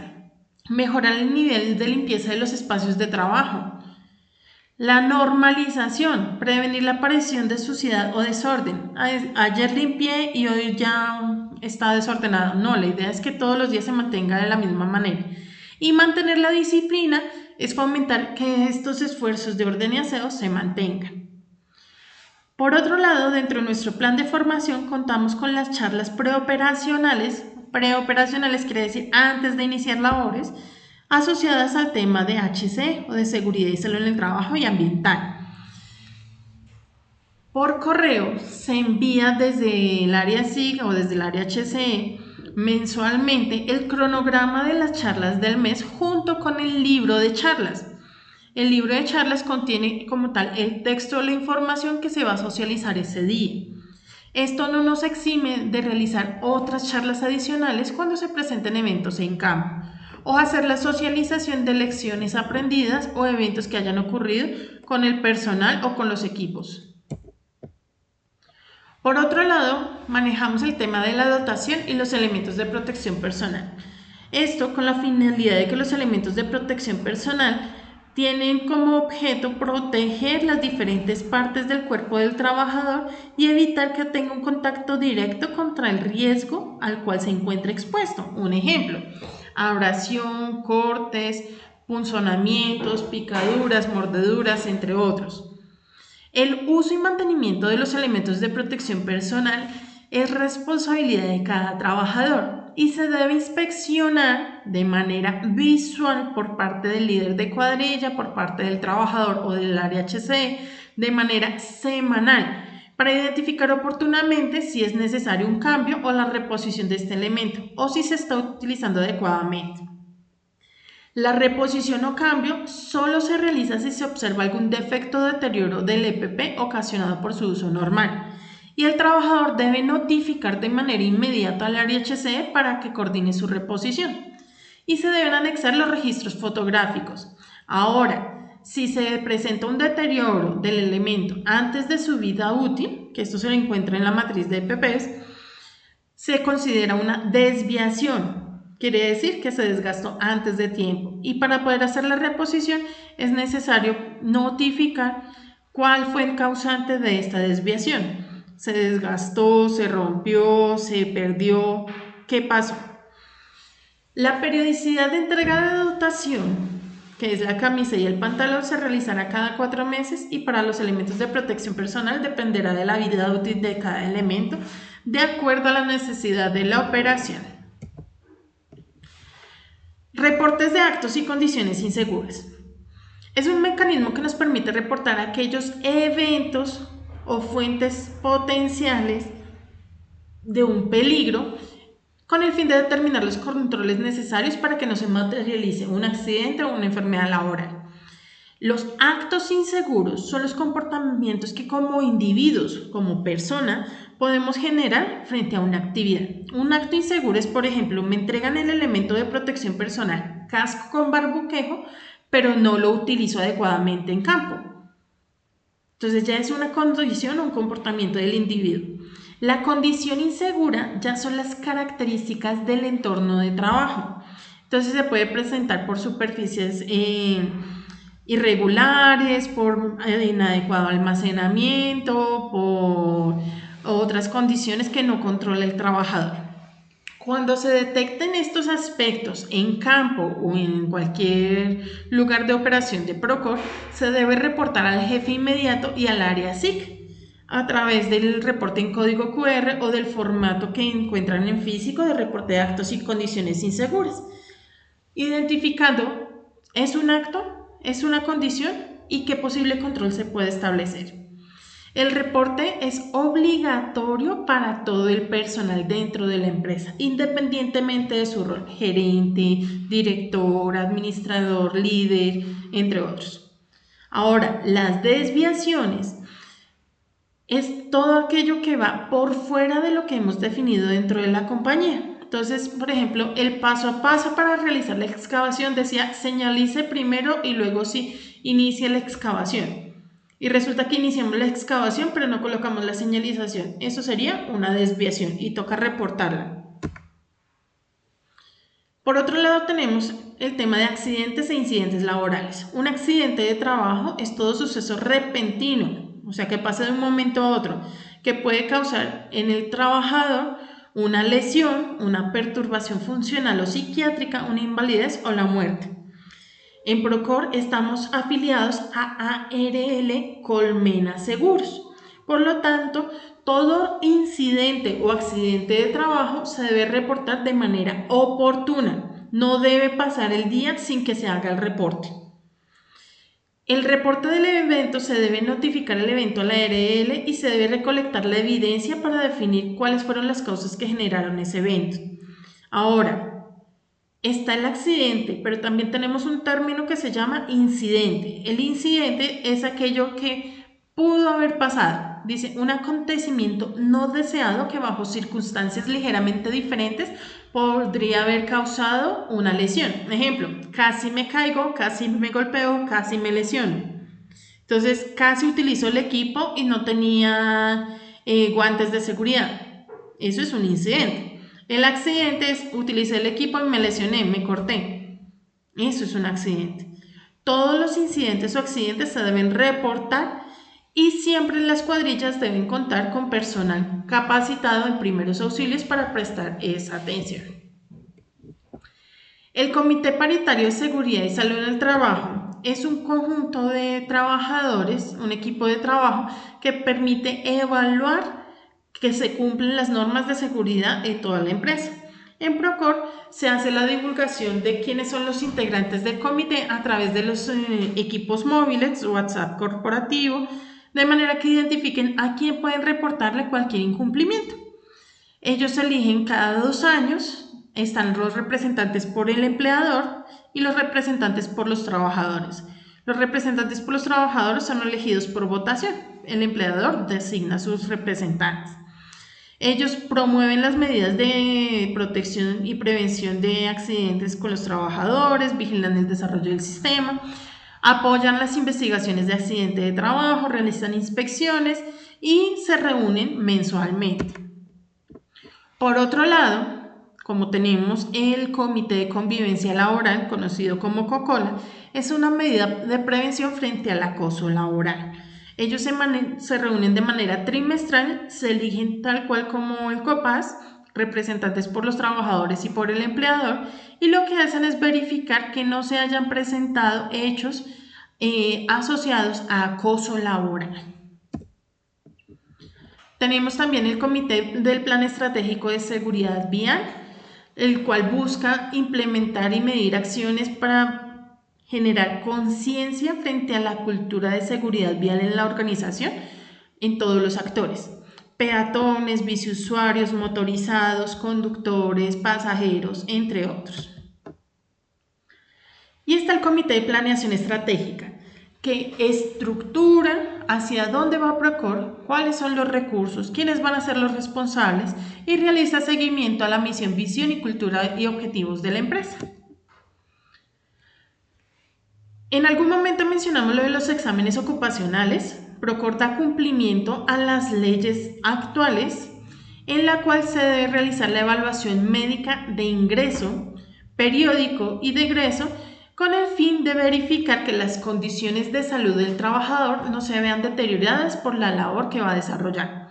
Mejorar el nivel de limpieza de los espacios de trabajo. La normalización, prevenir la aparición de suciedad o desorden. Ayer limpié y hoy ya está desordenado. No, la idea es que todos los días se mantenga de la misma manera. Y mantener la disciplina es fomentar que estos esfuerzos de orden y aseo se mantengan. Por otro lado, dentro de nuestro plan de formación contamos con las charlas preoperacionales. Preoperacionales quiere decir antes de iniciar labores, asociadas al tema de HC o de seguridad y salud en el trabajo y ambiental. Por correo se envía desde el área SIG o desde el área HCE mensualmente el cronograma de las charlas del mes junto con el libro de charlas. El libro de charlas contiene como tal el texto o la información que se va a socializar ese día. Esto no nos exime de realizar otras charlas adicionales cuando se presenten eventos en campo o hacer la socialización de lecciones aprendidas o eventos que hayan ocurrido con el personal o con los equipos. Por otro lado, manejamos el tema de la dotación y los elementos de protección personal. Esto con la finalidad de que los elementos de protección personal tienen como objeto proteger las diferentes partes del cuerpo del trabajador y evitar que tenga un contacto directo contra el riesgo al cual se encuentra expuesto. Un ejemplo, abrasión, cortes, punzonamientos, picaduras, mordeduras, entre otros. El uso y mantenimiento de los elementos de protección personal es responsabilidad de cada trabajador. y se debe inspeccionar de manera visual por parte del líder de cuadrilla, por parte del trabajador o del área HCE de manera semanal para identificar oportunamente si es necesario un cambio o la reposición de este elemento o si se está utilizando adecuadamente. La reposición o cambio solo se realiza si se observa algún defecto o deterioro del EPP ocasionado por su uso normal y el trabajador debe notificar de manera inmediata al área HCE para que coordine su reposición y se deben anexar los registros fotográficos. Ahora, si se presenta un deterioro del elemento antes de su vida útil, que esto se lo encuentra en la matriz de EPPs, se considera una desviación. Quiere decir que se desgastó antes de tiempo y para poder hacer la reposición es necesario notificar cuál fue el causante de esta desviación. ¿Se desgastó, se rompió, se perdió? ¿Qué pasó? La periodicidad de entrega de dotación, que es la camisa y el pantalón, se realizará cada 4 meses y para los elementos de protección personal dependerá de la vida útil de cada elemento de acuerdo a la necesidad de la operación. Reportes de actos y condiciones inseguras. Es un mecanismo que nos permite reportar aquellos eventos o fuentes potenciales de un peligro con el fin de determinar los controles necesarios para que no se materialice un accidente o una enfermedad laboral. Los actos inseguros son los comportamientos que como individuos, como persona, podemos generar frente a una actividad. Un acto inseguro es, por ejemplo, me entregan el elemento de protección personal, casco con barbuquejo, pero no lo utilizo adecuadamente en campo. Entonces ya es una condición o un comportamiento del individuo. La condición insegura ya son las características del entorno de trabajo. Entonces se puede presentar por superficies irregulares, por inadecuado almacenamiento, por otras condiciones que no controla el trabajador. Cuando se detecten estos aspectos en campo o en cualquier lugar de operación de Procore, se debe reportar al jefe inmediato y al área SIC a través del reporte en código QR o del formato que encuentran en físico de reporte de actos y condiciones inseguras, identificando ¿es un acto? ¿Es una condición? ¿Y qué posible control se puede establecer? El reporte es obligatorio para todo el personal dentro de la empresa, independientemente de su rol, gerente, director, administrador, líder, entre otros. Ahora, las desviaciones es todo aquello que va por fuera de lo que hemos definido dentro de la compañía. Entonces, por ejemplo, el paso a paso para realizar la excavación decía señalice primero y luego sí inicie la excavación. Y resulta que iniciamos la excavación pero no colocamos la señalización. Eso sería una desviación y toca reportarla. Por otro lado tenemos el tema de accidentes e incidentes laborales. Un accidente de trabajo es todo suceso repentino, o sea que pasa de un momento a otro, que puede causar en el trabajador una lesión, una perturbación funcional o psiquiátrica, una invalidez o la muerte. En Procore estamos afiliados a ARL Colmena Seguros. Por lo tanto, todo incidente o accidente de trabajo se debe reportar de manera oportuna. No debe pasar el día sin que se haga el reporte. El reporte del evento se debe notificar el evento a la ARL y se debe recolectar la evidencia para definir cuáles fueron las causas que generaron ese evento. Ahora, está el accidente, pero también tenemos un término que se llama incidente. El incidente es aquello que pudo haber pasado. Dice, un acontecimiento no deseado que bajo circunstancias ligeramente diferentes podría haber causado una lesión. Ejemplo, casi me caigo, casi me golpeo, casi me lesiono. Entonces, casi utilizo el equipo y no tenía guantes de seguridad. Eso es un incidente. El accidente es, utilicé el equipo y me lesioné, me corté. Eso es un accidente. Todos los incidentes o accidentes se deben reportar y siempre las cuadrillas deben contar con personal capacitado en primeros auxilios para prestar esa atención. El Comité Paritario de Seguridad y Salud en el Trabajo es un conjunto de trabajadores, un equipo de trabajo que permite evaluar que se cumplen las normas de seguridad en toda la empresa. En Procor se hace la divulgación de quiénes son los integrantes del comité a través de los equipos móviles, WhatsApp corporativo, de manera que identifiquen a quién pueden reportarle cualquier incumplimiento. Ellos eligen cada 2 años, están los representantes por el empleador y los representantes por los trabajadores. Los representantes por los trabajadores son elegidos por votación. El empleador designa sus representantes. Ellos promueven las medidas de protección y prevención de accidentes con los trabajadores, vigilan el desarrollo del sistema, apoyan las investigaciones de accidente de trabajo, realizan inspecciones y se reúnen mensualmente. Por otro lado, como tenemos el Comité de Convivencia Laboral, conocido como COCOLA, es una medida de prevención frente al acoso laboral. Ellos se reúnen de manera trimestral, se eligen tal cual como el COPAS, representantes por los trabajadores y por el empleador, y lo que hacen es verificar que no se hayan presentado hechos asociados a acoso laboral. Tenemos también el Comité del Plan Estratégico de Seguridad Vial, el cual busca implementar y medir acciones para generar conciencia frente a la cultura de seguridad vial en la organización, en todos los actores: peatones, biciusuarios, motorizados, conductores, pasajeros, entre otros. Y está el Comité de Planeación Estratégica, que estructura hacia dónde va Procor, cuáles son los recursos, quiénes van a ser los responsables y realiza seguimiento a la misión, visión y cultura y objetivos de la empresa. En algún momento mencionamos lo de los exámenes ocupacionales. Procor da cumplimiento a las leyes actuales en la cual se debe realizar la evaluación médica de ingreso, periódico y de egreso, con el fin de verificar que las condiciones de salud del trabajador no se vean deterioradas por la labor que va a desarrollar.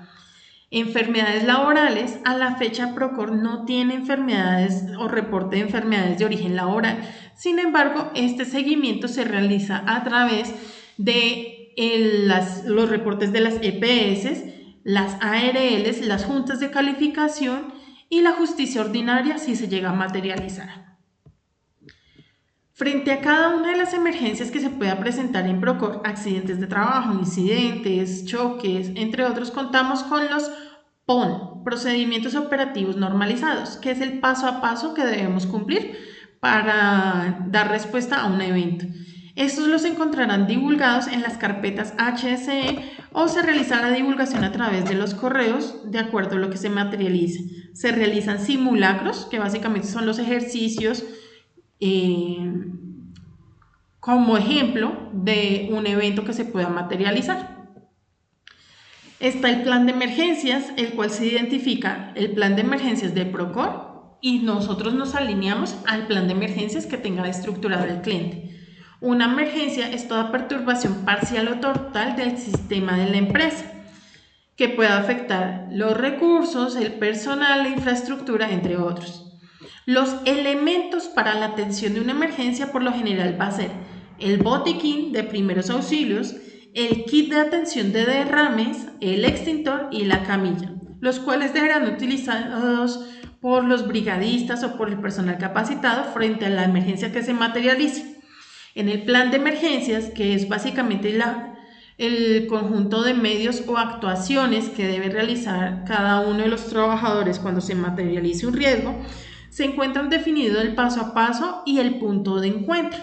Enfermedades laborales: a la fecha Procor no tiene enfermedades o reporte de enfermedades de origen laboral. Sin embargo, este seguimiento se realiza a través de los reportes de las EPS, las ARLs, las juntas de calificación y la justicia ordinaria si se llega a materializar. Frente a cada una de las emergencias que se pueda presentar en Procor, accidentes de trabajo, incidentes, choques, entre otros, contamos con los PON, procedimientos operativos normalizados, que es el paso a paso que debemos cumplir para dar respuesta a un evento. Estos los encontrarán divulgados en las carpetas HSE o se realiza la divulgación a través de los correos de acuerdo a lo que se materialice. Se realizan simulacros, que básicamente son los ejercicios como ejemplo de un evento que se pueda materializar. Está el plan de emergencias, el cual se identifica el plan de emergencias de Procor y nosotros nos alineamos al plan de emergencias que tenga estructurado el cliente. Una emergencia es toda perturbación parcial o total del sistema de la empresa que pueda afectar los recursos, el personal, la infraestructura, entre otros. Los elementos para la atención de una emergencia por lo general va a ser el botiquín de primeros auxilios, el kit de atención de derrames, el extintor y la camilla, los cuales deberán utilizados por los brigadistas o por el personal capacitado frente a la emergencia que se materialice. En el plan de emergencias, que es básicamente el conjunto de medios o actuaciones que debe realizar cada uno de los trabajadores cuando se materialice un riesgo, se encuentran definidos el paso a paso y el punto de encuentro.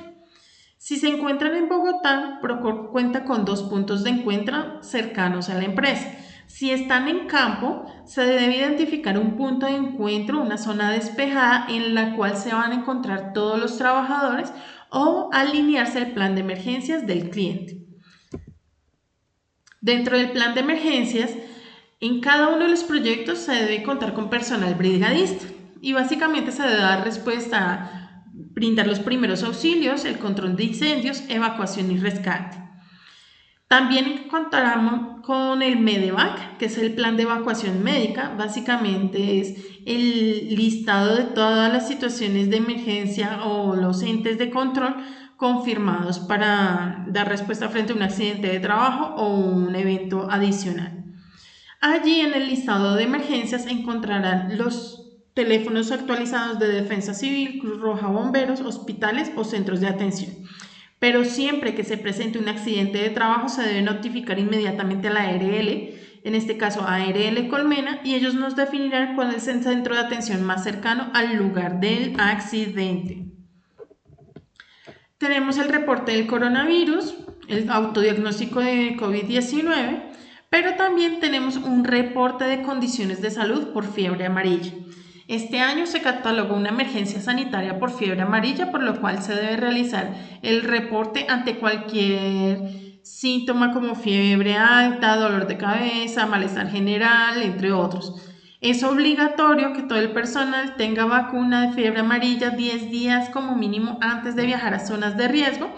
Si se encuentran en Bogotá, Procor cuenta con 2 puntos de encuentro cercanos a la empresa. Si están en campo, se debe identificar un punto de encuentro, una zona despejada en la cual se van a encontrar todos los trabajadores o alinearse al plan de emergencias del cliente. Dentro del plan de emergencias, en cada uno de los proyectos se debe contar con personal brigadista y básicamente se debe dar respuesta a brindar los primeros auxilios, el control de incendios, evacuación y rescate. También contaremos con el MEDEVAC, que es el plan de evacuación médica. Básicamente es el listado de todas las situaciones de emergencia o los entes de control confirmados para dar respuesta frente a un accidente de trabajo o un evento adicional. Allí en el listado de emergencias encontrarán los teléfonos actualizados de Defensa Civil, Cruz Roja, bomberos, hospitales o centros de atención. Pero siempre que se presente un accidente de trabajo se debe notificar inmediatamente a la ARL, en este caso a ARL Colmena, y ellos nos definirán cuál es el centro de atención más cercano al lugar del accidente. Tenemos el reporte del coronavirus, el autodiagnóstico de COVID-19, pero también tenemos un reporte de condiciones de salud por fiebre amarilla. Este año se catalogó una emergencia sanitaria por fiebre amarilla, por lo cual se debe realizar el reporte ante cualquier síntoma como fiebre alta, dolor de cabeza, malestar general, entre otros. Es obligatorio que todo el personal tenga vacuna de fiebre amarilla 10 días como mínimo antes de viajar a zonas de riesgo,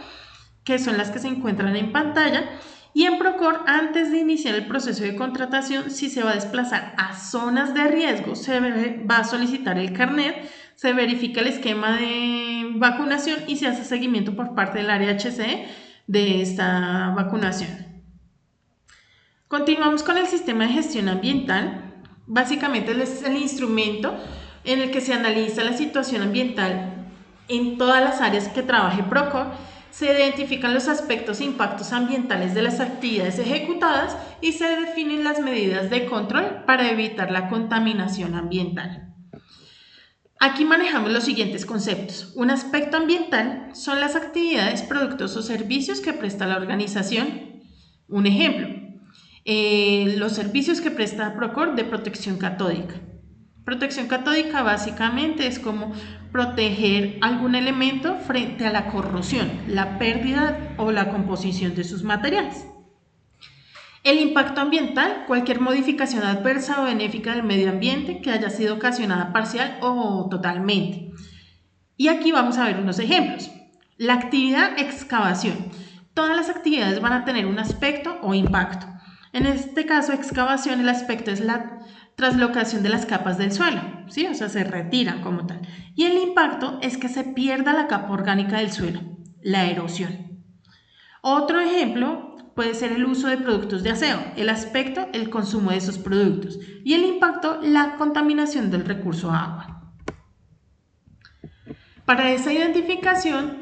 que son las que se encuentran en pantalla. Y en Procor, antes de iniciar el proceso de contratación, si se va a desplazar a zonas de riesgo, se va a solicitar el carnet, se verifica el esquema de vacunación y se hace seguimiento por parte del área HCE de esta vacunación. Continuamos con el sistema de gestión ambiental. Básicamente es el instrumento en el que se analiza la situación ambiental en todas las áreas que trabaje Procor. Se identifican los aspectos e impactos ambientales de las actividades ejecutadas y se definen las medidas de control para evitar la contaminación ambiental. Aquí manejamos los siguientes conceptos. Un aspecto ambiental son las actividades, productos o servicios que presta la organización. Un ejemplo, los servicios que presta Procor de protección catódica. Protección catódica básicamente es como proteger algún elemento frente a la corrosión, la pérdida o la composición de sus materiales. El impacto ambiental, cualquier modificación adversa o benéfica del medio ambiente que haya sido ocasionada parcial o totalmente. Y aquí vamos a ver unos ejemplos. La actividad excavación. Todas las actividades van a tener un aspecto o impacto. En este caso, excavación, el aspecto es la traslocación de las capas del suelo, ¿sí? O sea, se retiran como tal. Y el impacto es que se pierda la capa orgánica del suelo, la erosión. Otro ejemplo puede ser el uso de productos de aseo, el aspecto, el consumo de esos productos, y el impacto, la contaminación del recurso agua. Para esa identificación,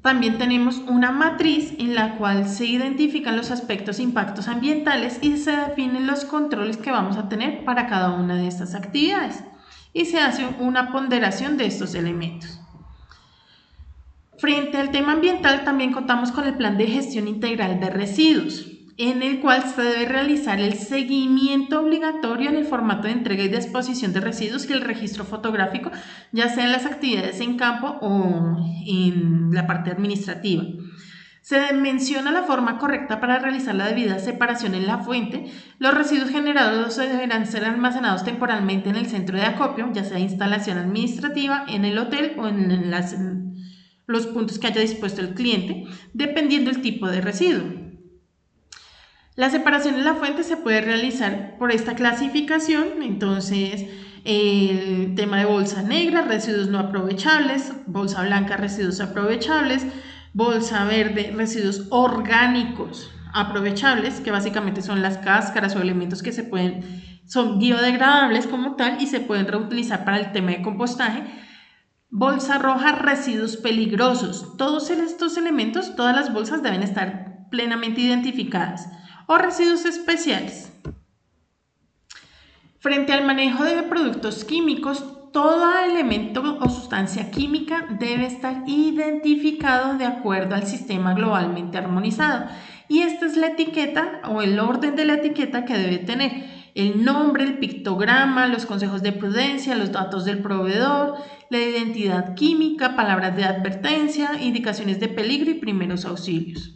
también tenemos una matriz en la cual se identifican los aspectos e impactos ambientales y se definen los controles que vamos a tener para cada una de estas actividades y se hace una ponderación de estos elementos. Frente al tema ambiental también contamos con el plan de gestión integral de residuos, en el cual se debe realizar el seguimiento obligatorio en el formato de entrega y disposición de residuos y el registro fotográfico, ya sea en las actividades en campo o en la parte administrativa. Se menciona la forma correcta para realizar la debida separación en la fuente. Los residuos generados deberán ser almacenados temporalmente en el centro de acopio, ya sea instalación administrativa, en el hotel o en los puntos que haya dispuesto el cliente, dependiendo del tipo de residuo. La separación en la fuente se puede realizar por esta clasificación, entonces el tema de bolsa negra, residuos no aprovechables, bolsa blanca, residuos aprovechables, bolsa verde, residuos orgánicos aprovechables, que básicamente son las cáscaras o elementos que son biodegradables como tal y se pueden reutilizar para el tema de compostaje. Bolsa roja, residuos peligrosos. Todos estos elementos, todas las bolsas deben estar plenamente identificadas. O residuos especiales. Frente al manejo de productos químicos, todo elemento o sustancia química debe estar identificado de acuerdo al sistema globalmente armonizado. Y esta es la etiqueta o el orden de la etiqueta que debe tener. El nombre, el pictograma, los consejos de prudencia, los datos del proveedor, la identidad química, palabras de advertencia, indicaciones de peligro y primeros auxilios.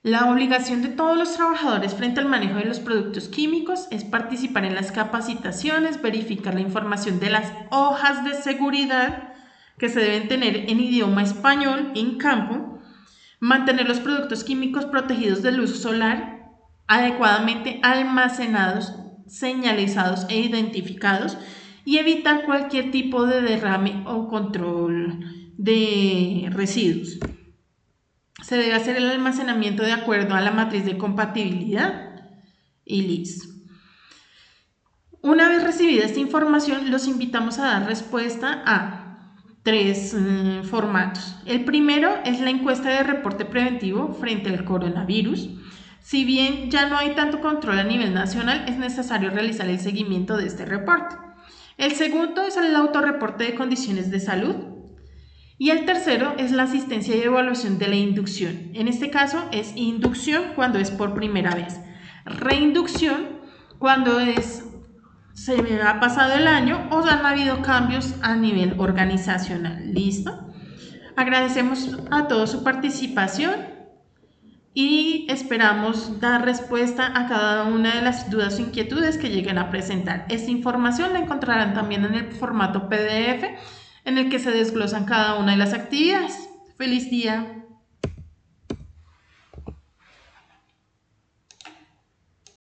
La obligación de todos los trabajadores frente al manejo de los productos químicos es participar en las capacitaciones, verificar la información de las hojas de seguridad que se deben tener en idioma español en campo, mantener los productos químicos protegidos del luz solar, adecuadamente almacenados, señalizados e identificados y evitar cualquier tipo de derrame o control de residuos. Se debe hacer el almacenamiento de acuerdo a la matriz de compatibilidad y listo. Una vez recibida esta información, los invitamos a dar respuesta a tres formatos. El primero es la encuesta de reporte preventivo frente al coronavirus. Si bien ya no hay tanto control a nivel nacional, es necesario realizar el seguimiento de este reporte. El segundo es el autorreporte de condiciones de salud. Y el tercero es la asistencia y evaluación de la inducción. En este caso es inducción cuando es por primera vez. Reinducción cuando se ha pasado el año o han habido cambios a nivel organizacional. ¿Listo? Agradecemos a todos su participación y esperamos dar respuesta a cada una de las dudas o inquietudes que lleguen a presentar. Esta información la encontrarán también en el formato PDF en el que se desglosan cada una de las actividades. ¡Feliz día!